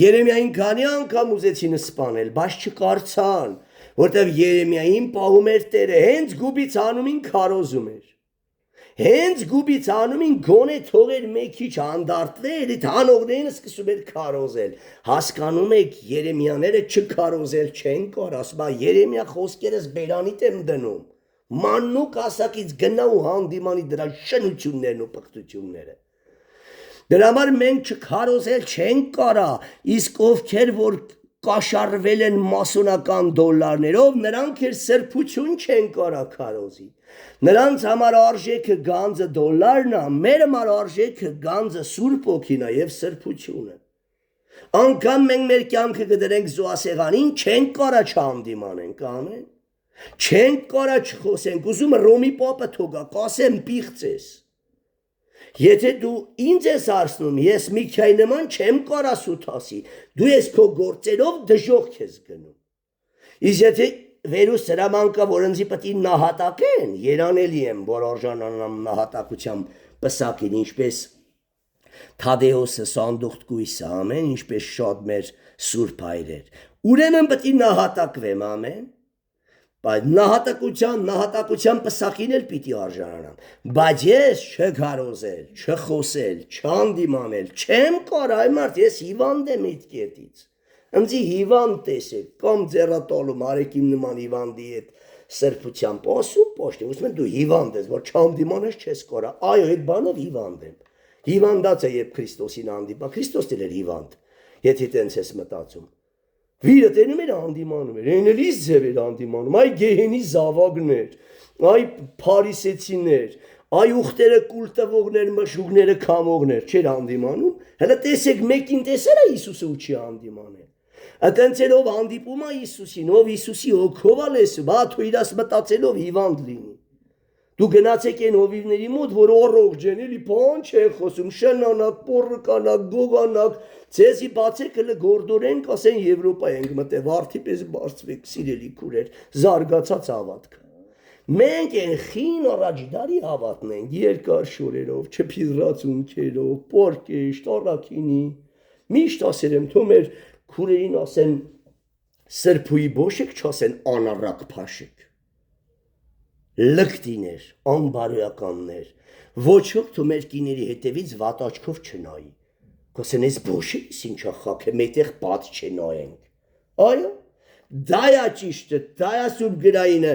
Երեմիային քանի անգամ ուզեցին սպանել, բայց չկարցան, որտեղ Երեմիային պահում էր Տերը, հենց գուբից անումին քարոզում էր։ Հենց գուբից անումին գոնե թողեր մեկ քիչ անդարտվել, այդ հանողներն սկսում էր քարոզել։ Հասկանում եք, Երեմիաները չքարոզել չեն կար, ասում է Երեմիա խոսքերս բերանիտ եմ դնում։ Մանուկ ասակից գնա ու հանդիմանի դրա շնություններն ու պղտությունները։ Դրա համար մենք չքարոզել չենք կարա, իսկ ովքեր որ կաշառվել են մասոնական դոլարներով, նրանք էլ սրբություն չեն կարա քարոզի։ Նրանց համար արժեքը գանձը դոլարն է, մեր համար արժեքը գանձը Սուրբ Օքին է եւ սրբությունը։ Անկամ մենք մեր կյանքը կդրենք զոհասեղանին, չենք կարա չհանդիմանենք, ամեն։ Չենք կարա չխոսենք, ուզում Ռոմի պապը թողա, կասեմ պիղծ ես։ Եթե դու ինձ ես արցնում, ես Միքայ նման չեմ կարա սուտ ասի, դու ես քո գործերով դժոխք ես գնում։ Իսկ եթե վերուս հրամանկա, որ ինձի պետք է նահատակեն, երանելի եմ, որ արժանանամ նահատակությամբ պսակին, ինչպես Թադեոսը Սանդուղթկույսը, ամեն, ինչպես շատ մեր սուրբ հայրեր։ Ուրեմն պետք է նահատակվեմ, ամեն։ Բայց նահատակության պսակին էլ պիտի արժանանամ, բայց ես չգարոզել, չխոսել, չանդիմանել, չեմ կար, այ մարդ, ես հիվանդ եմ իդ կետից, ընձի հիվանդ տեսեք, կամ ձեռատոլում, արեք իմ նման հիվանդի հետ սրբությամբ, ասում պոշտի, ուսում են դու հիվանդ ես, որ չանդիմանես չես կորա, այո, այդ բանով հիվանդ եմ, հիվանդած է երբ Քրիստոսին անդիպա, Քրիստոսն էլ էր հիվանդ, եթե տենց ես մտածում, Վիրը տենում էր անդիմանում էր, ենելիս ձև էր անդիմանում, այ գեհենի զավագներ, այ փարիսեցիներ, այ ուխտերը կուլ տվողներ, մշուկները կամողներ, չեր անդիմանում, հələ տեսեք մեկին տեսել է Հիսուսը ու չի անդիմանել, ատենցելով անդիպում է Հիսուսին, ով Հիսուսի հոգով է լեսում, թու իրաս մտածելով հիվանդ լինի, դու գնացեք են հովիվների մոտ, որ առողջ են, էլի բան չէ խոսում, շնանակ, պոռկանակ, գողանակ, Ձեզի բացեք հլը գորդորենք, ասեն Եվրոպա ենք մտե, վարդի պես բարձվեք, սիրելի քուրեր, զարգացած հավատքը։ Մենք են խին առաջդարի հավատն ենք, երկար շորերով, չփիզրած ունքերով, պորկեշտ, առաքինի, միշտ ասել եմ, թո մեր քուրերին ասեն սրբույի բոշեք, չասեն անառակ փաշեք, լկտիներ, անբարոյականներ, ոչոք թո մեր կիների հետևից վատ աչքով չնայի, կոսեն ես բոշես ինչա խակ է, մետեղ պատ չնայենք, այո, դա է ճիշտը, դա է սուրբ գրայինը,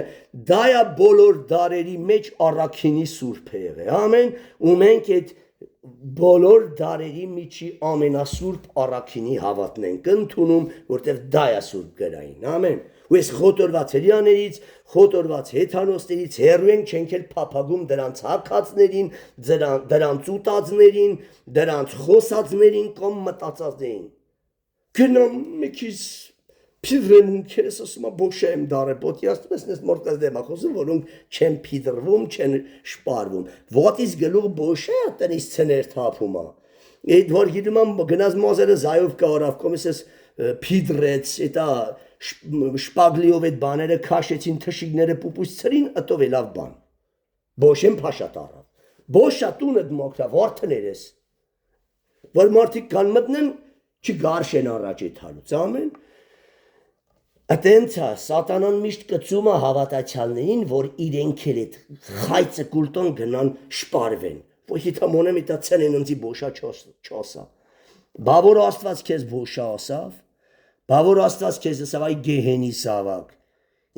դա է բոլոր դարերի մեջ առաքինի սուրբ է եղել, ամեն, ու մենք այդ բոլոր դարերի միջի ամենասուրբ առաքինի հավատն ենք ընդունում, որտեղ դա է սուրբ գրային, ամեն, ու ես խոտորված հրյաներից, խոտորված հեթանոսներից հեռու ենք չենք էլ փափագում դրանց հակածներին, դրանց ուտածներին, դրանց խոսածներին կամ մտածածներին, գնամ մեկից Փիդրեմ ունքերս ասում է բոշա եմ դարել, պոտիաստում ես նես մորտես դեմ ախոսում, որոնք չեն փիդրվում, չեն շպարվում, ոտից գլուղ բոշա է տնից ցներ թափում է, այդ որ գիտում եմ գնաց մոզերը զայով կարավ, կոմես ես փիդրեց, էտա շպագլիով այդ բաները քաշեցին թշիկները պուպուս ցրին, ըտով է լավ բան, բոշեմ փաշատ առավ, բոշա տունը դմոքրա, վարդներ ես, որ մարդիկ կան մտնեն, չգարշեն առաջ այդ հալուց, ամեն, Ատենցա, սատանան միշտ կծում է հավատացյալներին, որ իրենք էլ այդ խայծը կուլտոն գնան շպարվեն, որ հիթամոն եմ իտա ցեն են ընձի բոշա չասա, բա որ աստված քեզ բոշա ասավ, բա որ աստված քեզ ասավ այ գեհենի սավակ,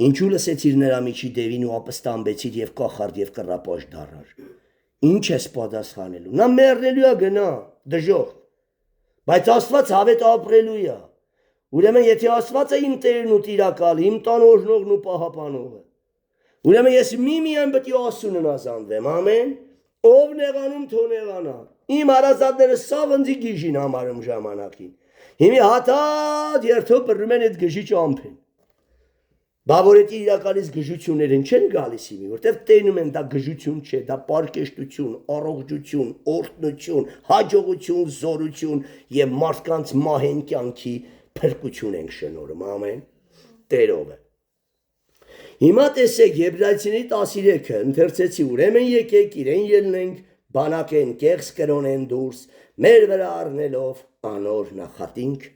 ինչու լսեցիր նրա միջի դևին ու ապստամբեցիր և կախարդ և կռապաշ դարար, ինչ ես պատասխանելու, նա մեռնելու է գնա, դժող, բայց աստված հավետ ապրելու է, Ուրեմն եթե ասված է իմ տերն ու տիրակալը, իմ տան օրհնողն ու պահապանողը, ուրեմն ես միմիան պետք է ասունն ազանվեմ, ամեն, ով նեղանում թո նեղանա, իմ հարազատները սավ ընձի գիժին համարում ժամանակին, հիմի հատատ երթով բրում են այդ գժի ճամփեն, բա որ այդ իրակալից գժություններն չեն գալիս հիմի, որտեղ տենում են դա գժություն չէ, դա պարկեշտություն, առողջություն, օրհնություն, հաջողություն, զորություն և մարդկանց մահեն կյանքի փրկություն ենք շնորհում, ամեն, Տերով է։ Հիմա տեսեք Եբրայեցիների 13-ը, ընթերցեցի, ուրեմն եկեք իրեն ելնենք, բանակեն կեղծ կրոնեն դուրս, մեր վրա առնելով անոր նախատինք։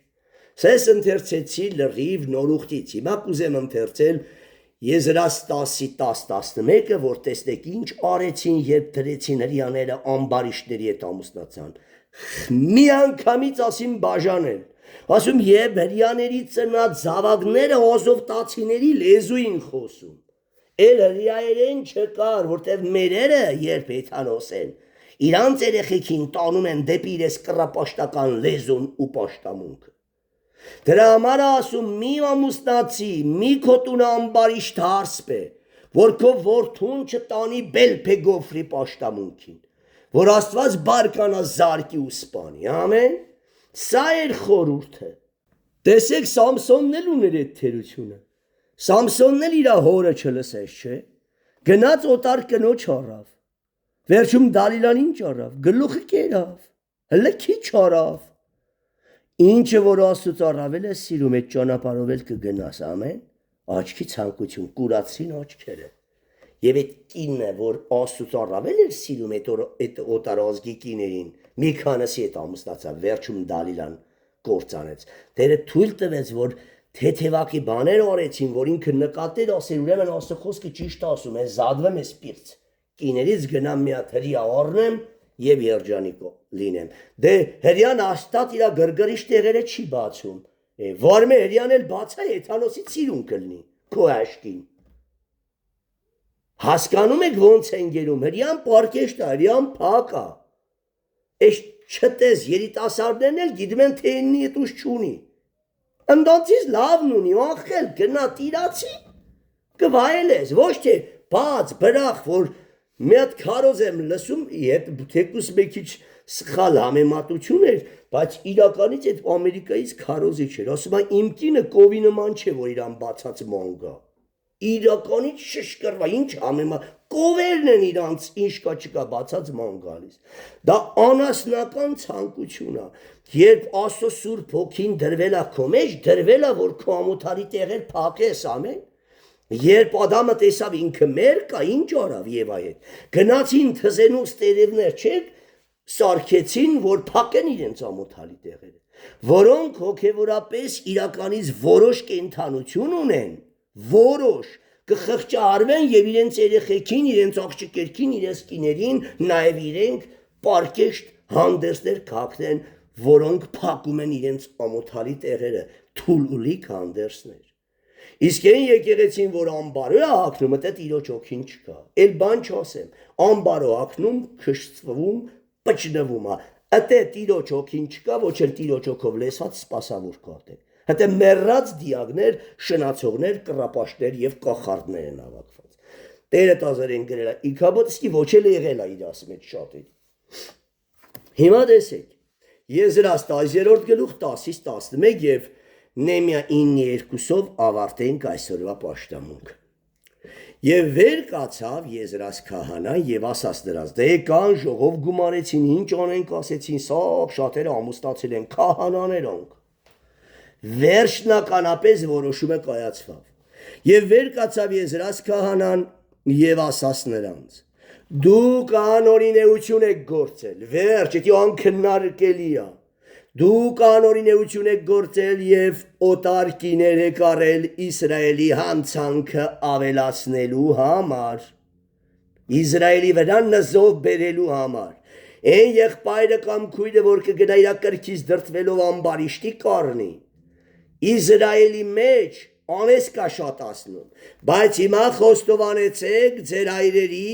Սես ընթերցեցի լրիվ նորուխտից, հիմա կուզեմ ընթերցել Եզրաս 10:10-11-ը, որ տեսնեք ինչ արեցին, երբ դրեցին հրյաները ամբարիշտների հետ ամուսնացան։ Մի անգամից ասին բաժանել։ Ասում և հրյաների ծնած զավակները հոզովտացիների լեզուին խոսում, էլ հրյայերեն չկար, որտև մերերը երբ հեթանոս են, իրանց երեխեքին տանում են դեպի իրես կռապաշտական լեզուն ու պաշտամունքը, դրա համար ասում մի ամուսնացի, մի քո տունը ամբարիշտ հարսպ է, որ քո որդուն չտանի բելփե գոֆրի պաշտամունքին, որ Աստված բարկանա զարկի ու սպանի, ամեն, Սա էր խորհուրդը, տեսեք Սամսոնն էլ ուներ այդ թերությունը, Սամսոնն էլ իր հորը չլսեց, չէ, գնաց օտար կնոջ առավ, վերջում Դալիլան ինչ առավ, գլուխը կերավ, հլը քիչ առավ, ինչը որ Աստծուց առավել է սիրում այդ ճանապարհով էլ կգնաս, ամեն, աչքի ցանկություն, կուրացրին աչքերը, և այդ կինը, որ Աստծուց առավել էր սիրում այդ օտար ազգի կիներին, մի քանիսի հետ ամուսնացավ, վերջում Դալիլան կործանեց, Տերը թույլ տվեց, որ թեթևակի բաներ արեցին, որ ինքը նկատել ասել, ուրեմն Աստծո խոսքը ճիշտ ասում է, զադվեմ ես պիղծ։ Կիներից գնամ մի հատ հրյա առնեմ եւ երջանիկ լինեմ։ Դե հրյան աստատ իր գրգռիչ տեղերը չի բացում։ Վարմե հրյան էլ բացա Եթանոսի ծիրուն կլինի, քո աշկին։ Հասկանում եք ոնց են գերում, հրյան պարկեշտ է, հրյան փակ է։ Էս չտես երիտասարդներն էլ գիտում են թե իննի էտուս չունի։ Ընդանցից լավն ունի, ախել գնա տիրացի, կվայելես, ոչ թե բաց, բրախ, որ մի հատ քարոզ եմ լսում, թեկուս մի քիչ սխալ համեմատություն էր, բայց իրականից այդ Ամերիկայից քարոզի չէր, ասում է իմ կինը կովի նման չէ, որ իրան բացած ման գա, իրականից շշկրվա, ինչ համեմատ, կովերն են իրանց ինչ կա չկա բացած ման գալիս, դա անասնական ցանկություն է, երբ Աստծո Սուրբ Հոգին դրվել է քո մեջ, դրվել է, որ քո ամոթարի տեղեր փակես, ամեն։ Երբ Ադամը տեսավ ինքը մեր կա, ինչ արավ Եվայի հետ, գնացին թզենուց տերևներ, չեք, սարքեցին, որ փակեն իրենց ամոթարի տեղերը, որոնք հոգևորապես իրականից որոշ կենդանություն ունեն, որոշ կխղճահարվեն եւ իրենց երեխեքին, իրենց աղջիկերքին, իրենց կիներին, նաեւ իրենք պարկեշտ հանդերձներ կհագնեն, որոնք փակում են իրենց ամոթարի տեղերը, թույլ ու լիք հանդերձներ։ Իսկ այն եկեղեցին, որ ամբարո է հագնում, դա Տիրոջ հոգին չկա։ Էլ բան չասեմ, ամբարո հագնում, քշծվում, պճնվում է։ Դա Տիրոջ հոգին չկա, ոչ էլ Տիրոջ հոգով լեսած սպասավոր կատե։ Դա մեռած դիակներ, շնացողներ, կռապաշտներ եւ կախարդներ են հավաքված։ Տերը տազերեն գրել է, Իքաբոդսկի ոչ էլ եղել է իր ասում այդ շատերի։ Հիմա տեսեք, Եզրահ 10-րդ գլուխ 10-ից 11 եւ Նեմիա 9:2-ով ավարտենք այսօրվա պաշտամունքը։ Եվ վեր կացավ Եզրահ քահանան եւ ասաց նրանց. դե եկան ժողով գումարեցին, ինչ անենք ասեցին, սաղ շատերը ամուսնացել են, քահանաներոնք։ Վերջնականապես որոշումը կայացավ։ Եվ վեր կացավ Եզրահ քահանան եւ ասաց նրանց. դուք անօրինեություն եք գործել, վերջ, դա անքննարկելի է։ Դուք անօրինեություն եք գործել եւ օտարքիներ եք արել Իսրայելի հանցանքը ավելացնելու համար, Իսրայելի վրա նզով բերելու համար։ Այն եղբայրը կամ քույրը, որ կգնա իր կրքից դրտվելով ամբարիշտի կառնի, Իսրայելի մեջ անես կա շատացնում, բայց հիմա խոստովանեցեք ձեր հայրերի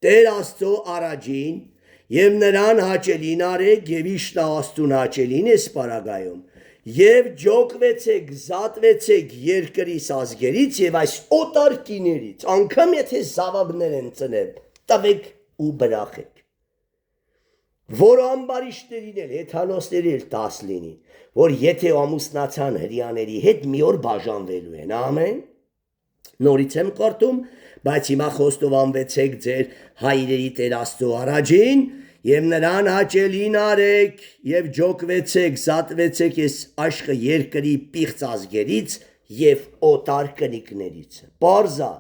Տեր Աստծո առաջին եւ նրան հաճելին արեք եւ իշտահաստուն հաճելին էս պարագայում եւ ջոկվեցեք, զատվեցեք երկրից ազգերից եւ այս օտարքիներից, անգամ եթե զավակներ են ծնել, տվեք ու բրախեք, որ ամբարիշտերին էլ, հեթանոսների էլ 10 լինի, որ եթե ամուսնացան հրյաների հետ մի օր բաժանվելու են, ամեն։ Նորից եմ կարդում, բայց հիմա խոստովանվեցեք ձեր հայրերի Տեր Աստծո առաջին եւ նրան հաճելին արեք եւ ջոկվեցեք, զատվեցեք այս աշխը երկրի պիղծ ազգերից եւ օտար կնիկներից։ Պարզա,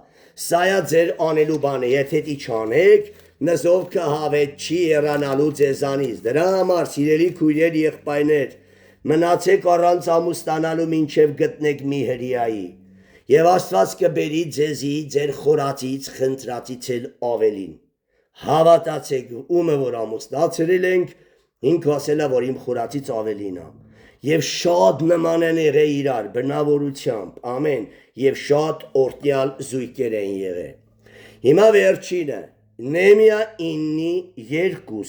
սայա ձեր անելու բանը, եթե դի չանեք, նզով կհավետ չի երանալու ձեզանից։ Դրա համար սիրելի քույրեր, եղբայրներ, մնացեք առանց ամուսնանալու մինչև գտնեք մի հրյայի։ Եվ Աստված կբերի ձեզի ձեր խորացից, խնդրածից էլ ավելին։ Հավատացեք, ումը որ ամուսնացրել ենք, ինքը ասել է, որ իմ խորացից ավելին է։ Եվ շատ նման են եղել իրար բնավորությամբ, ամեն, եւ շատ օրտնյալ զույգեր են եղել։ Հիմա վերջինը, Նեմիա 9:2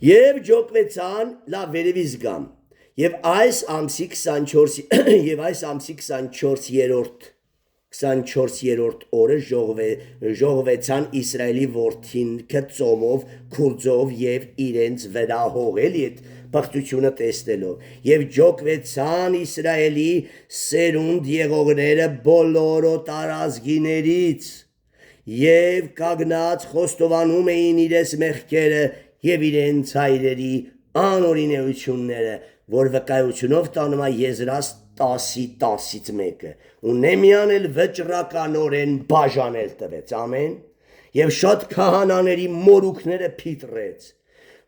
Եվ ջոկվեցան, լավ վերևից գամ, եւ այս ամսի 24-րդ օրը ժողվեցան Իսրայելի որդինքը ծոմով, քուրձով եւ իրենց վրա հողելի այդ բախտությունը տեսնելով եւ ջոկվեցան Իսրայելի սերունդ եղողները բոլոր տարազգիներից եւ կագնած խոստովանում էին իրենց մեղքերը եւ իրենց հայրերի անօրինեությունները, որ վկայությունով տանում է Եզրահ 10:10-1 ու Նեմիան էլ վճռականորեն բաժանել տվեց, ամեն, եւ շատ քահանաների մորուքները փիտրեց,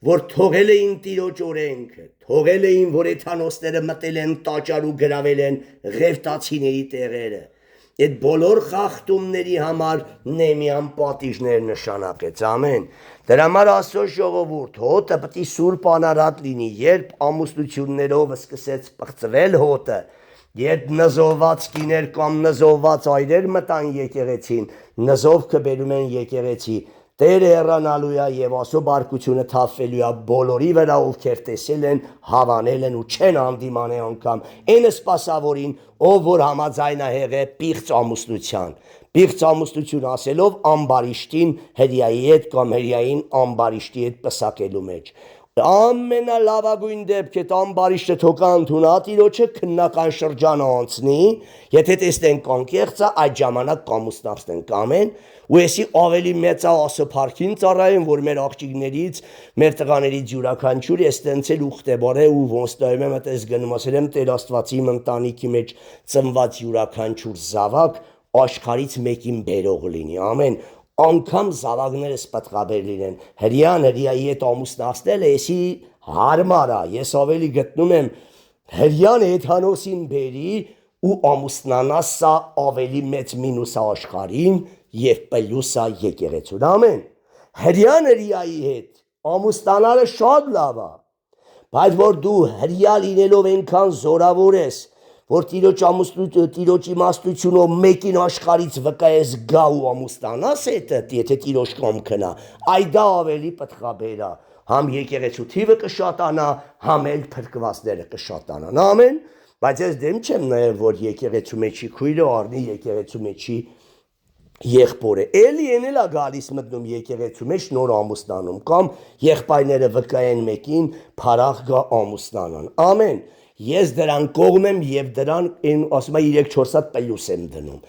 որ թողել էին Տիրոջ օրենքը, թողել էին, որ էթանոսները մտել են տաճար ու գրավել են ղևտացիների տեղերը։ Այդ բոլոր խախտումների համար Նեհեմիան պատիժներ նշանակեց, ամեն։ Դրա համար Աստծո ժողովուրդ, հոտը պետք է սուրբ անարատ լինի, երբ ամուսնություններով սկսեց պղծվել հոտը, երբ նզովված կիներ կամ նզովված այրեր մտան եկեղեցին, նզովքը բերում են եկեղեցի, Տերը հեռանալու է եւ Աստծո բարկությունը թափվելու է բոլորի վրա, ովքեր տեսել են, հավանել են ու չեն հանդիմանե անգամ այն սպասավորին, ով որ համաձայնահեղ է պիղծ ամուսնության։ Պիղծ ամուսնություն ասելով ամբարիշտին հրյայի հետ կամ հրյային ամբարիշտի հետ պսակելու մեջ։ Ամենալավագույն դեպք է ամբարիշտը թոքա ընդունա Տիրոջը քննական շրջանը անցնի, եթե տեսնենք անկեղծը, այդ ժամանակ կամուսնացնենք, ամեն, ու եսի ավելի մեծ է ասոփարքին ծառայեն, որ մեր աղջիկներից, մեր տղաներից յուրաքանչյուր ես տենցել ուխտեբար է ու ոնց նայում եմ այդպես գնում, ասել եմ Տեր Աստվածի ընտանիքի մեջ ծնված յուրաքանչյուր զավակ աշխարից մեկին բերող լինի, ամեն, անգամ զավակներս պատղաբեր լինեն, հրյան հրյայի հետ ամուսնացնելը եսի հարմար է, ես ավելի գտնում եմ հրյան էթանոսին բերի ու ամուսնանա սա ավելի մեծ մինուս է աշխարհին եւ պլյուս է եկեղեցուն, ամեն, հրյան հրյայի հետ ամուսնանալը շատ լավ է, բայց որ դու հրյա լինելով այնքան զորավոր ես, որ Տիրոջ իմաստությունով մեկին աշխարից վկայես գա ու ամուսնանաս հետը, եթե Տիրոջ կամքն է, այդ դա ավելի պտղաբեր է, համ եկեղեցու թիվը կշատանա, համ էլ փրկվածները կշատանան, ամեն, բայց ես դեմ չեմ նաև, որ եկեղեցու մեջի քույրը առնի եկեղեցու մեջի եղբորը, էլի էնել է գալիս մտնում եկեղեցու մեջ նոր ամուսնանում, կամ եղբայրները վկայեն մեկին, փարախ գա ամուսնանան, ամեն, ես դրան կողմ եմ եւ դրան ասում եմ 3-4 հատ պլյուս եմ դնում,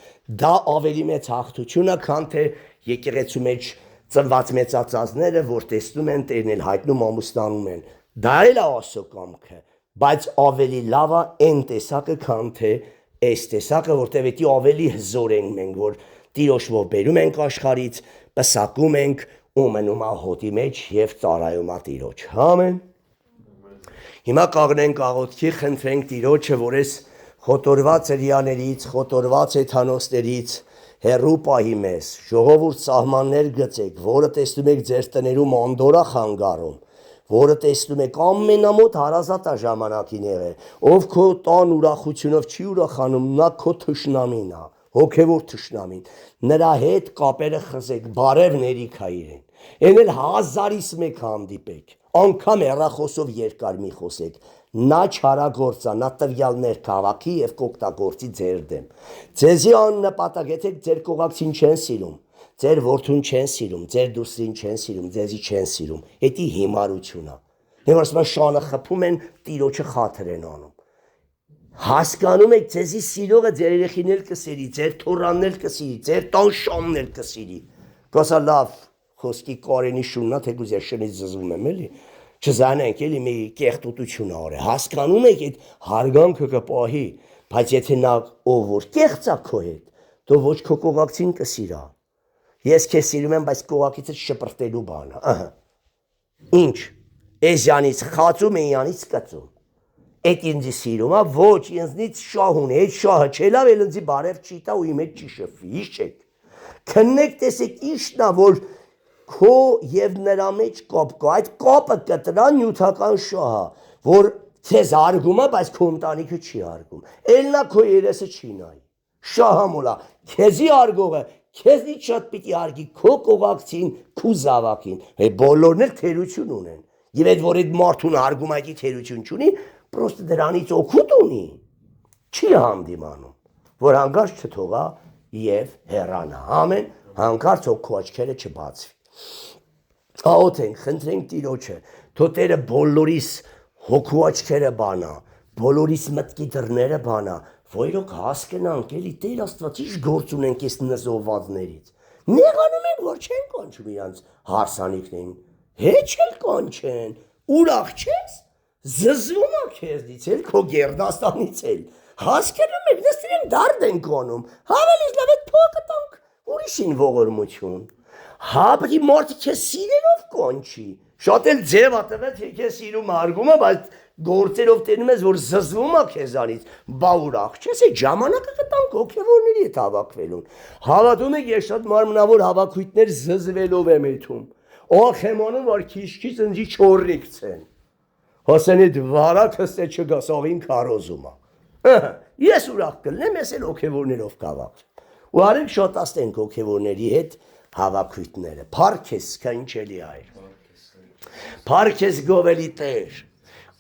դա ավելի մեծ հաղթություն է, քան թե եկեղեցու մեջ ծնված մեծածածները, որ տեսնում են Տերն էլ հայտնում ամուսնանում են, դա էլ է Աստծո կամքը, բայց ավելի լավ է այն տեսակը, քան թե այս տեսակը, որտեղ էդի ավելի հզոր ենք մենք, որ Տիրոջով բերում ենք աշխարից, պսակում ենք ու մնում է հոտի մեջ եւ ծառայում է Տիրոջ, ամեն։ Հիմա կաղնենք աղոթքի, խնդրենք Տիրոջը, որ ես խոտորված հրյաներից, խոտորված էթանոսներից հեռու պահի մեզ, ժողովուրդ սահմաններ գծեք, որը տեսնում եք ձեր տներում անդորա խանգարում, որը տեսնում եք ամենամոտ հարազատ է ժամանակին եղել, ով քո տան ուրախությունով չի ուրախանում, նա քո թշնամին է, հոգևոր թշնամին, նրա հետ կապերը խզեք, բարև ներիքա իրեն, են էլ 1000-ից մեկ հանդիպեք, անգամ հեռախոսով երկար մի խոսեք, նա չարագործ է, նա տվյալներ քաղաքի եւ կօգտագործի ձեր դեմ, ձեզի աննպատակ, եթե ձեր կողակցին չեն սիրում, ձեր որդուն չեն սիրում, ձեր դուսրին չեն սիրում, ձեզի չեն սիրում, հետի հիմարություն է, եւ ասում են շանը խփում են, Տիրոջը խաթր են անում, հասկանում եք ձեզի սիրողը ձեր երեխին էլ կսիրի, ձեր թորանն էլ կսիրի, ձեր տան շամն էլ կսիրի, կասա լավ խոսքի կարենի շուննա, թեկուզ ես շնից զզվում եմ էլի, չզանենք էլի մի կեղտոտություն արե, հասկանում եք այդ հարգանքը կպահի, բայց եթե նա ով որ կեղծա քո հետ, դու ոչ քո կողակցին կսիրա, ես քեզ սիրում եմ, բայց կողակիցս շպրտելու բան է, ինչ, էզյանից խածում, էյանից կծում, այդ ինձի սիրում է, ոչ, ինձնից շահուն է, այդ շահը չելավ, էլ ինձի բարև չի տա ու իմ հետ չի շփվի, հիշեք, քննեք տեսեք իշն է, որ քո եւ նրա մեջ կապ կա, այդ կապը կտրա նյութական շահը, որ քեզ հարգում է, բայց քո ընտանիքը չի հարգում, էլ նա քո երեսը չի նայի, շահամոլա, քեզի հարգողը, քեզնից շատ պիտի հարգի քո կողակցին, քո զավակին, բոլորն էլ թերություն ունեն, եւ այդ որ այդ մարդուն հարգում այդ թերություն չունի, պրոստը դրանից օգուտ ունի, չի հանդիմանում, որ հանկարծ չթողա եւ հեռանա, ամեն, հանկարծ քո աչքերը չբացվի։ Աղոթենք, խնդրենք Տիրոջը, թո Տերը բոլորիս հոգու աչքերը բանա, բոլորիս մտքի դռները բանա, ոյրոք հասկնանք, էլի Տեր Աստված ինչ գործ ունենք այս նզովվածներից։ Նեղանում ենք, որ չեն կանչում իրանց հարսանիքներին, հեչ էլ կանչեն, ուրախ չես, զզվում է քեզնից էլ, քո գերդաստանից էլ, հասկանում եք, դες իրենք դարդ են կանում, հավելից լավ էդ փոքը տանք ուրիշին ողորմություն, հա պիտի մարդը քեզ սիրելով կանչի, Շատ էլ ձև ա տվել, թե քեզ սիրում արգում է, բայց գործերով տենում ես, որ զզվում է քեզանից, բա ուրախ չես, այդ ժամանակը կտանք հոգևորների հետ հավաքվելուն։ Հավատում եք, ես շատ մարմնավոր հավաքույթներ զզվելով եմ եթում։ Ող եմ անում, որ քիչ-քիչ ընձի չորրիքցեն։ Հոսեն այդ վարակս է չգաս, աղին կարոզում է։ Ես ուրախ կլնեմ, ես էլ հոգևորներով կավաքվեմ։ Ու արեք շոտաստենք հոգևորների հետ հավաքույթները։ Փառք ես սքանչելի Հայր։ Փառք ես գովելի Տեր։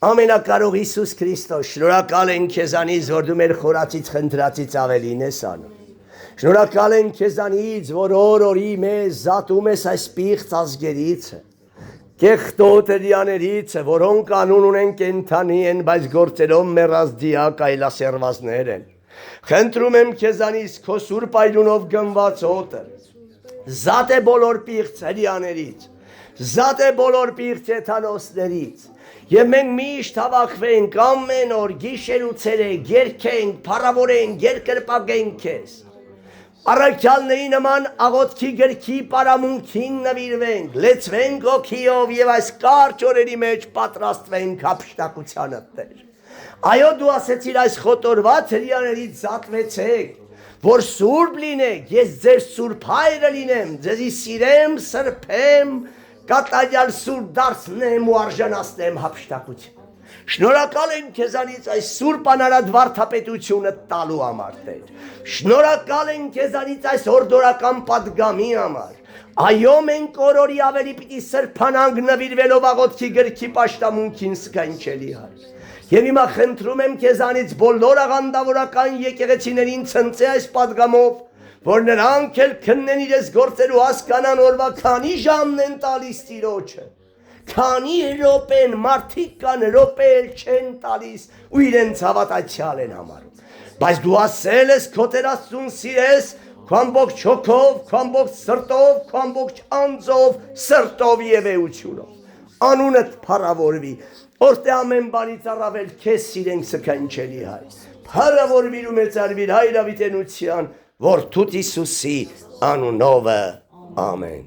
Ամենակարող Հիսուս Քրիստոս, շնորհակալ ենք քեզանից, որ դու մեր խորացից խնդրածից ավելին ես անում։ Շնորհակալ ենք քեզանից, որ օր-օրի մեզ զատում ես այս պիղծ ազգերից, կեղտոտ հրյաներից, որոնք անուն ունեն կենդանի են, բայց գործերով մեռած դիակ այլասերվածներ են։ Խնդրում եմ քեզանից քո սուրբ այլունով գնված օդը, զատ է բոլոր պիղծ հրյաներից, զատ է բոլոր պիղծ եթանոսներից, եւ մենք միշտ հավաքվենք ամեն օր գիշեր ու ցերեկ, երգենք, փառավորենք, երկրպագենք քեզ։ Առաքյալների նման աղոթքի գրքի պարամունքին նվիրվենք, լեցվենք հոգիով եւ այս կարճ օրերի մեջ պատրաստվենք հափշտակությանը Տեր։ Այո, դու ասեցիր այս խոտորված հրյաներից զատվեցեք, որ սուրբ լինեք, ես ձեր սուրբ հայրը լինեմ, ձեզի սիրեմ, սրբեմ, կատարյալ սուրբ դարձնեմ ու արժանացնեմ հափշտակություն։ Շնորհակալ եմ քեզանից այս սուրբ անարատ վարդապետությունը տալու համար Տեր։ Շնորհակալ եմ քեզանից այս հորդորական պատգամի համար։ Այո, մենք օրորի ավելի պիտի սրբանանք նվիրվելով աղոթքի գրքի պաշտամունքին սքանչելի Հայր։ Եվ հիմա խնդրում եմ քեզանից բոլոր աղանդավորական եկեղեցիներին ցնցե այս պատգամով, որ նրանք էլ քննեն իրենց գործերու հասկանան օրվա քանի ժամն են տալիս Տիրոջը, քանի րոպեն մարդիկ կան րոպել չեն տալիս ու իրենց հավատացյալ են համարում։ Բայց դու ասել ես քո Տեր Աստծուն սիրես քո ամբողջ հոգով, քո ամբողջ սրտով, քո ամբողջ անձով, սրտով եւ էությունով։ Անունդ փառավորվի, որտե ամեն բանից առավել քեզ սիրենք սքանչելի Հայր։ Փառավորվիր ու մեծարվիր Հայր ավիտենության Որդուդ Հիսուսի անունով, ամեն։